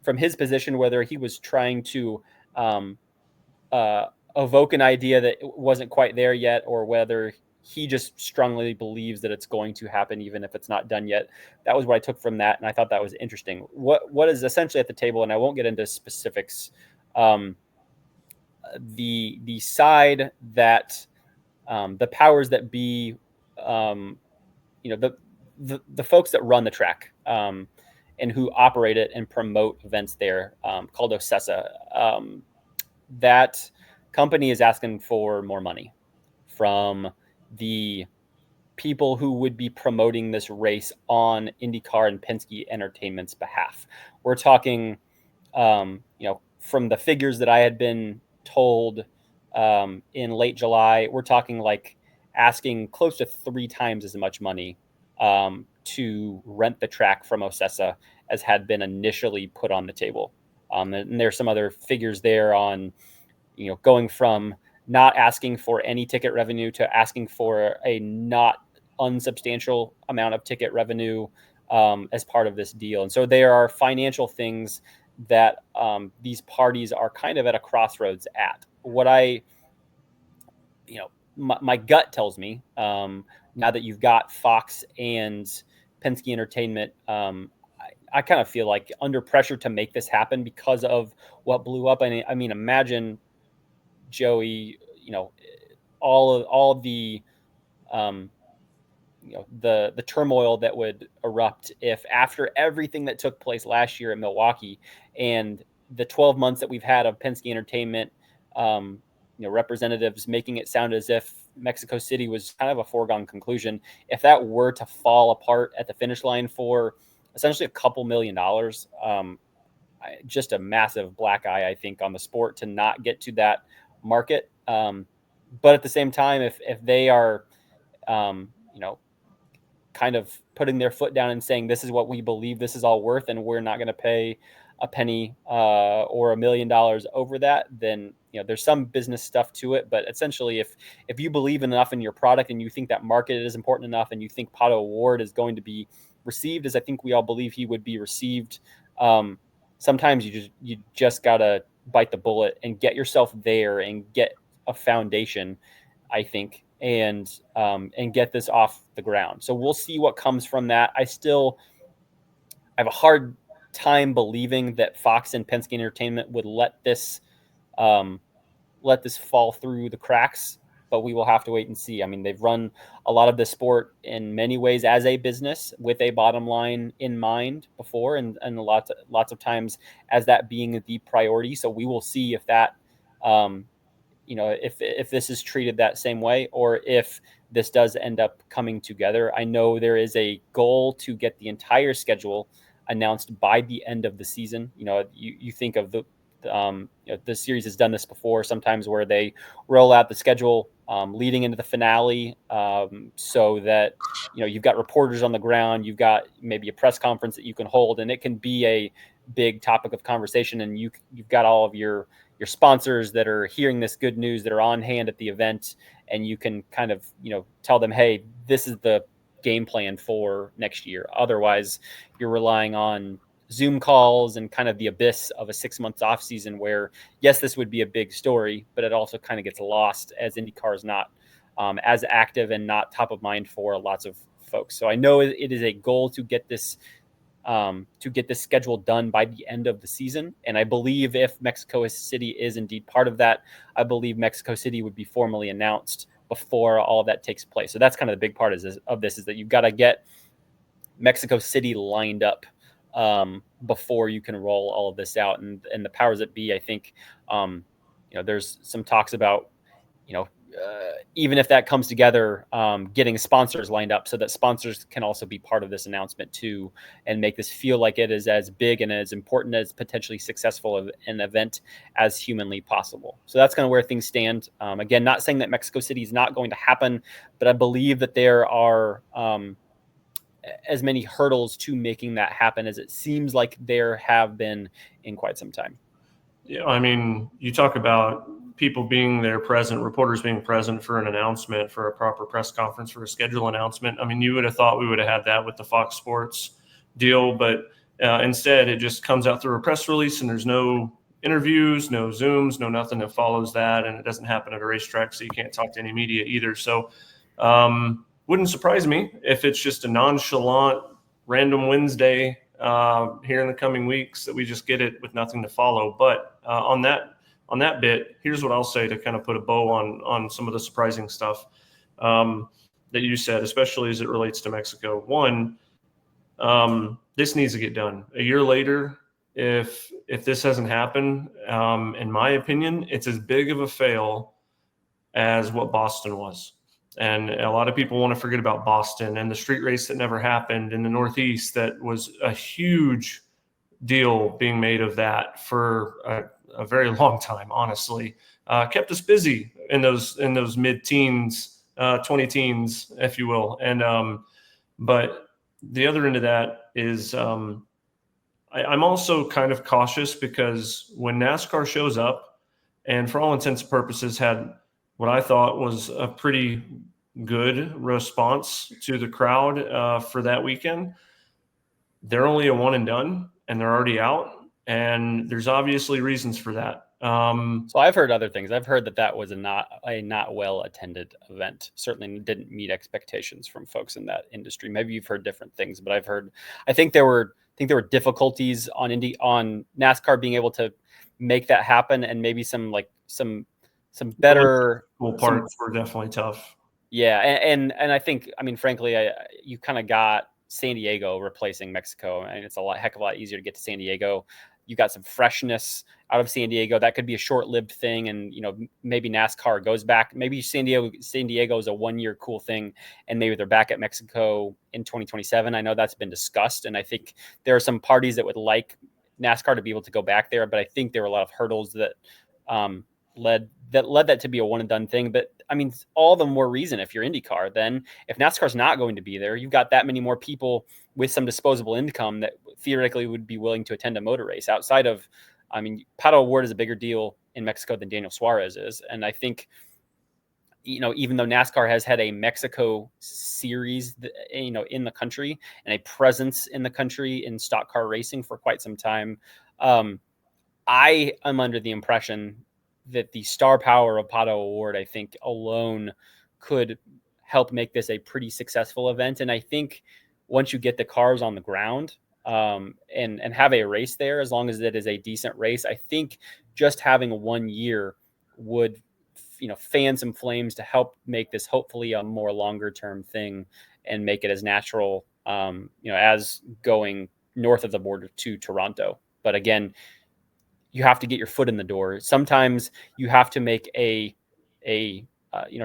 from his position, whether he was trying to evoke an idea that wasn't quite there yet, or whether he just strongly believes that it's going to happen, even if it's not done yet. That was what I took from that. And I thought that was interesting. What is essentially at the table, and I won't get into specifics, the side that the powers that be, the folks that run the track, and who operate it and promote events there, called OCESA. That company is asking for more money from the people who would be promoting this race on IndyCar and Penske Entertainment's behalf. We're talking, from the figures that I had been told in late July, we're talking like asking close to 3 times as much money to rent the track from OCESA as had been initially put on the table. And there's some other figures there on, going from not asking for any ticket revenue to asking for a not unsubstantial amount of ticket revenue as part of this deal. And so there are financial things that these parties are kind of at a crossroads at. What my gut tells me, now that you've got Fox and Penske Entertainment, I kind of feel like under pressure to make this happen because of what blew up. I mean, imagine, Joey, all of the the turmoil that would erupt if, after everything that took place last year in Milwaukee and the 12 months that we've had of Penske Entertainment, representatives making it sound as if Mexico City was kind of a foregone conclusion, if that were to fall apart at the finish line for essentially a couple $1,000,000, just a massive black eye, I think, on the sport to not get to that market. But at the same time, if they are, kind of putting their foot down and saying, this is what we believe this is all worth, and we're not going to pay a penny or $1,000,000 over that, then there's some business stuff to it. But essentially, if you believe enough in your product and you think that market is important enough, and you think Pato O'Ward is going to be received as I think we all believe he would be received, sometimes you just gotta bite the bullet and get yourself there and get a foundation, I think, and get this off the ground. So we'll see what comes from that. I have a hard time believing that Fox and Penske Entertainment would let this fall through the cracks, but we will have to wait and see. I mean, they've run a lot of the sport in many ways as a business with a bottom line in mind before, and lots of times as that being the priority. So we will see if that, if this is treated that same way, or if this does end up coming together. I know there is a goal to get the entire schedule announced by the end of the season. You think of the series has done this before, sometimes where they roll out the schedule leading into the finale, so that you've got reporters on the ground, you've got maybe a press conference that you can hold, and it can be a big topic of conversation, and you've got all of your sponsors that are hearing this good news, that are on hand at the event, and you can kind of tell them, hey, this is the game plan for next year. Otherwise, you're relying on Zoom calls and kind of the abyss of a 6 months off season where, yes, this would be a big story, but it also kind of gets lost as IndyCar is not as active and not top of mind for lots of folks. So I know it is a goal to get this schedule done by the end of the season. And I believe if Mexico City is indeed part of that, I believe Mexico City would be formally announced before all of that takes place. So that's kind of the big part of this is that you've got to get Mexico City lined up before you can roll all of this out. And the powers that be, I think, there's some talks about, even if that comes together, getting sponsors lined up so that sponsors can also be part of this announcement too, and make this feel like it is as big and as important, as potentially successful of an event as humanly possible. So that's kind of where things stand. Again, not saying that Mexico City is not going to happen, but I believe that there are as many hurdles to making that happen as it seems like there have been in quite some time. Yeah, I mean, you talk about people being there present, reporters being present for an announcement, for a proper press conference, for a schedule announcement. I mean, you would have thought we would have had that with the Fox Sports deal, but instead it just comes out through a press release, and there's no interviews, no Zooms, no nothing that follows that, and it doesn't happen at a racetrack, so you can't talk to any media either. So wouldn't surprise me if it's just a nonchalant random Wednesday here in the coming weeks that we just get it with nothing to follow. But on that bit, here's what I'll say to kind of put a bow on some of the surprising stuff that you said, especially as it relates to Mexico. One, this needs to get done. A year later, if this hasn't happened, in my opinion, it's as big of a fail as what Boston was. And a lot of people want to forget about Boston and the street race that never happened in the Northeast. That was a huge deal being made of that for a very long time, honestly. Kept us busy in those mid-teens, 20 teens, if you will. And but the other end of that is I'm also kind of cautious, because when NASCAR shows up and for all intents and purposes had what I thought was a pretty good response to the crowd for that weekend, they're only a one and done, and they're already out. And there's obviously reasons for that. So I've heard other things. I've heard that was a not well attended event. Certainly didn't meet expectations from folks in that industry. Maybe you've heard different things, but I think there were difficulties on NASCAR being able to make that happen, and maybe some better parts were definitely tough. Yeah, and I think, I mean, frankly, you kind of got San Diego replacing Mexico, and it's heck of a lot easier to get to San Diego. You got some freshness out of San Diego. That could be a short-lived thing, and maybe NASCAR goes back. Maybe San Diego is a one-year cool thing, and maybe they're back at Mexico in 2027. I know that's been discussed, and I think there are some parties that would like NASCAR to be able to go back there, but I think there were a lot of hurdles that led that to be a one and done thing. But I mean, all the more reason, if you're IndyCar, then if NASCAR's not going to be there, you've got that many more people with some disposable income that theoretically would be willing to attend a motor race outside of, I mean, Pato Award is a bigger deal in Mexico than Daniel Suarez is. And I think, even though NASCAR has had a Mexico series, in the country, and a presence in the country in stock car racing for quite some time, I am under the impression that the star power of Pato Award, I think, alone could help make this a pretty successful event. And I think once you get the cars on the ground and have a race there, as long as it is a decent race, I think just having 1 year would, fan some flames to help make this hopefully a more longer term thing and make it as natural, as going north of the border to Toronto. But again, you have to get your foot in the door. Sometimes you have to make a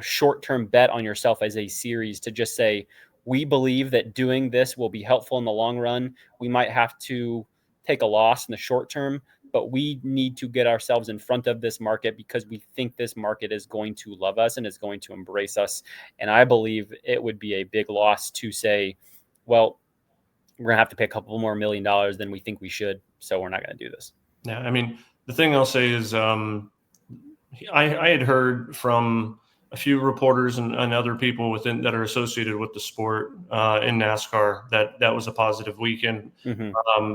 short-term bet on yourself as a series to just say, we believe that doing this will be helpful in the long run. We might have to take a loss in the short term, but we need to get ourselves in front of this market because we think this market is going to love us and is going to embrace us. And I believe it would be a big loss to say, well, we're going to have to pay a couple more $1 million than we think we should, so we're not going to do this. Yeah, I mean, the thing I'll say is I had heard from a few reporters and other people within that are associated with the sport in NASCAR that was a positive weekend,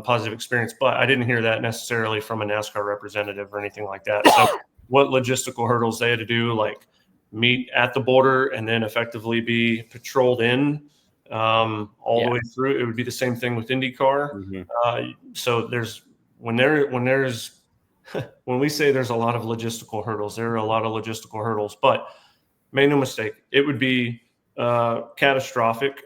positive experience. But I didn't hear that necessarily from a NASCAR representative or anything like that. So what logistical hurdles they had to do, like meet at the border and then effectively be patrolled in all the way through. It would be the same thing with IndyCar. So there's when we say there's a lot of logistical hurdles, there are a lot of logistical hurdles, but make no mistake, it would be catastrophic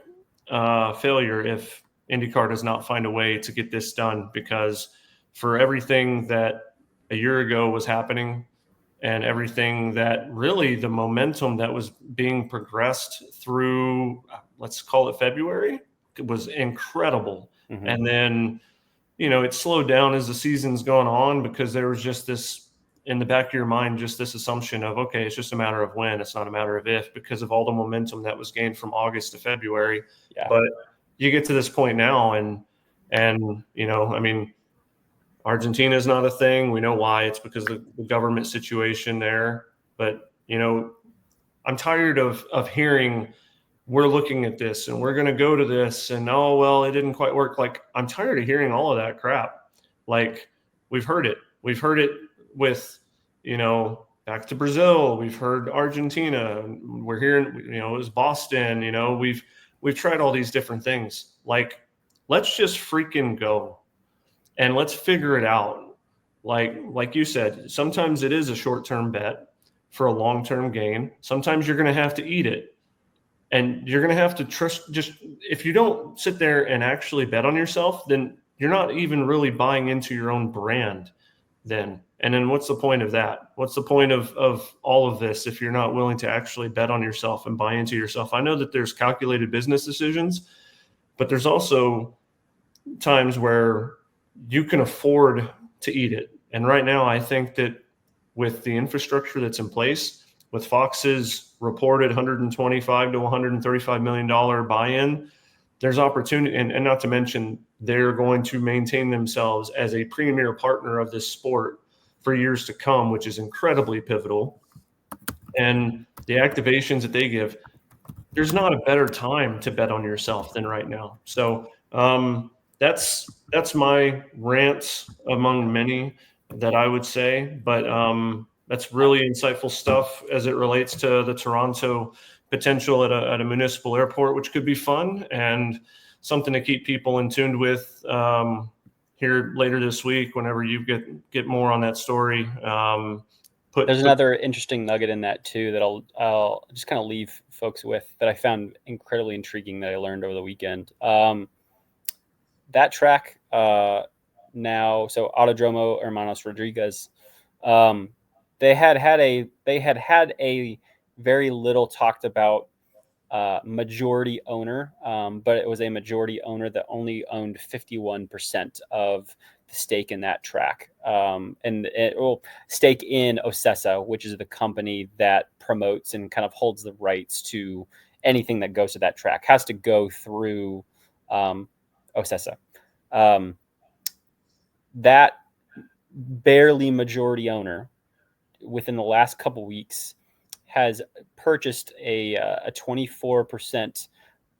failure if IndyCar does not find a way to get this done, because for everything that a year ago was happening and everything that really the momentum that was being progressed through, let's call it February, it was incredible. And then it slowed down as the season's gone on, because there was just this in the back of your mind, just this assumption of, okay, it's just a matter of when, it's not a matter of if, because of all the momentum that was gained from August to February. But you get to this point now, and I mean, Argentina is not a thing. We know why. It's because of the government situation there. But I'm tired of hearing we're looking at this and we're going to go to this, and oh well, it didn't quite work. Like, I'm tired of hearing all of that crap. Like, we've heard it. We've heard it with back to Brazil. We've heard Argentina. We're hearing it was Boston. We've tried all these different things. Like, let's just freaking go and let's figure it out. Like you said, sometimes it is a short-term bet for a long-term gain. Sometimes you're going to have to eat it, and you're going to have to trust. Just, if you don't sit there and actually bet on yourself, then you're not even really buying into your own brand then. And then what's the point of that? What's the point of all of this if you're not willing to actually bet on yourself and buy into yourself? I know that there's calculated business decisions, but there's also times where you can afford to eat it. And right now, I think that with the infrastructure that's in place, with Fox's reported $125 to $135 million buy-in, there's opportunity. And not to mention, they're going to maintain themselves as a premier partner of this sport for years to come, which is incredibly pivotal. And the activations that they give, there's not a better time to bet on yourself than right now. So that's my rant among many that I would say. But that's really insightful stuff as it relates to the Toronto potential at a municipal airport, which could be fun and something to keep people in tune with here later this week whenever you get more on that story. There's another interesting nugget in that too that I'll just kind of leave folks with that I found incredibly intriguing that I learned over the weekend. That track now, so Autodromo Hermanos Rodriguez, they had a very little talked about majority owner, but it was a majority owner that only owned 51% of the stake in that track, and it will stake in Ocesa, which is the company that promotes and kind of holds the rights to anything that goes to that track. Has to go through Ocesa. That barely majority owner within the last couple weeks has purchased a 24%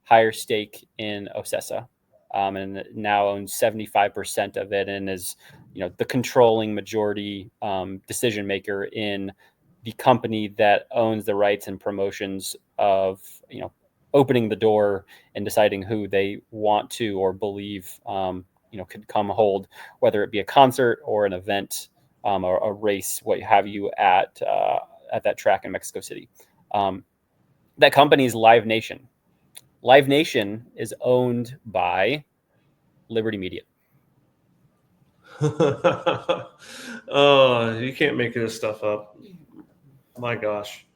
higher stake in Ocesa, and now owns 75% of it, and is the controlling majority decision maker in the company that owns the rights and promotions of opening the door and deciding who they want to or believe could come hold, whether it be a concert or an event or a race, what have you, at that track in Mexico City. That company is Live Nation. Live Nation is owned by Liberty Media. Oh, you can't make this stuff up. My gosh.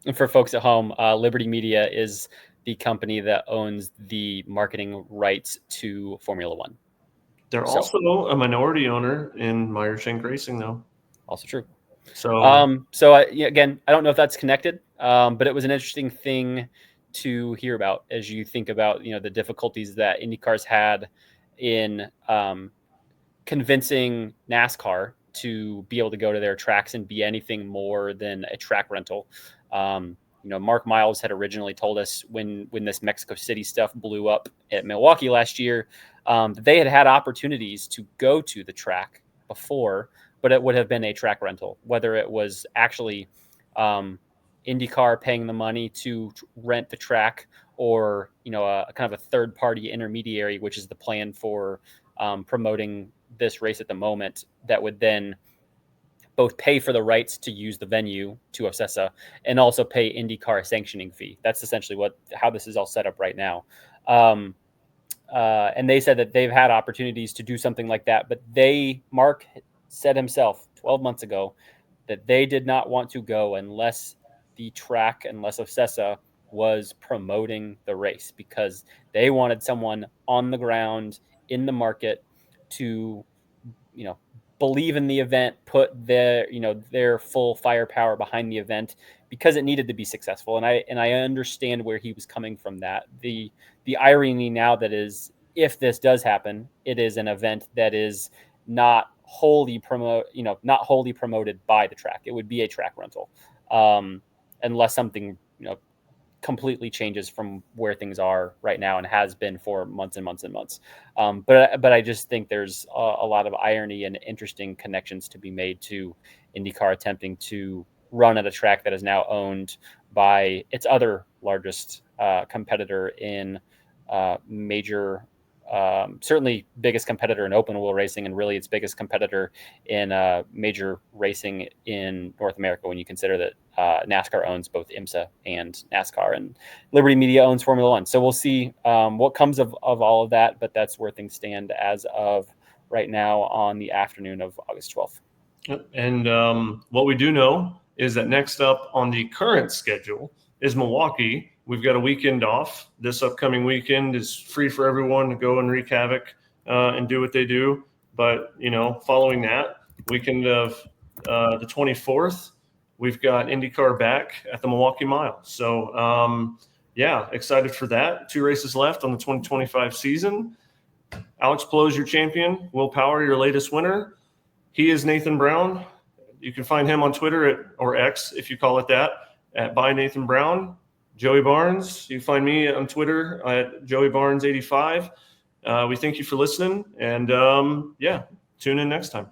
And for folks at home, Liberty Media is the company that owns the marketing rights to Formula One. They're also a minority owner in Meyer Shank Racing, though. Also true. So, again, I don't know if that's connected, but it was an interesting thing to hear about as you think about the difficulties that IndyCar's had in convincing NASCAR to be able to go to their tracks and be anything more than a track rental. Mark Miles had originally told us when this Mexico City stuff blew up at Milwaukee last year, that they had opportunities to go to the track before, but it would have been a track rental, whether it was actually IndyCar paying the money to rent the track, or a kind of a third party intermediary, which is the plan for promoting this race at the moment, that would then both pay for the rights to use the venue to Ocesa and also pay IndyCar a sanctioning fee. That's essentially how this is all set up right now. And they said that they've had opportunities to do something like that, but Mark said himself 12 months ago that they did not want to go unless Ocesa was promoting the race, because they wanted someone on the ground in the market to, believe in the event, put their full firepower behind the event because it needed to be successful. And I understand where he was coming from. That the irony now that is, if this does happen, it is an event that is not wholly promoted by the track. It would be a track rental, unless something completely changes from where things are right now and has been for months and months and months. But I just think there's a lot of irony and interesting connections to be made to IndyCar attempting to run at a track that is now owned by its other largest competitor in major, certainly biggest competitor in open wheel racing, and really its biggest competitor in major racing in North America when you consider that NASCAR owns both IMSA and NASCAR, and Liberty Media owns Formula One. So we'll see what comes of all of that, but that's where things stand as of right now on the afternoon of August 12th. And what we do know is that next up on the current schedule is Milwaukee. We've got a weekend off. This upcoming weekend is free for everyone to go and wreak havoc and do what they do. But, following that weekend of the 24th, we've got IndyCar back at the Milwaukee Mile. So, excited for that. 2 races left on the 2025 season. Alex Palou is your champion. Will Power, your latest winner. He is Nathan Brown. You can find him on Twitter or X, if you call it that, at by Nathan Brown. Joey Barnes, you find me on Twitter at JoeyBarnes85. We thank you for listening, and tune in next time.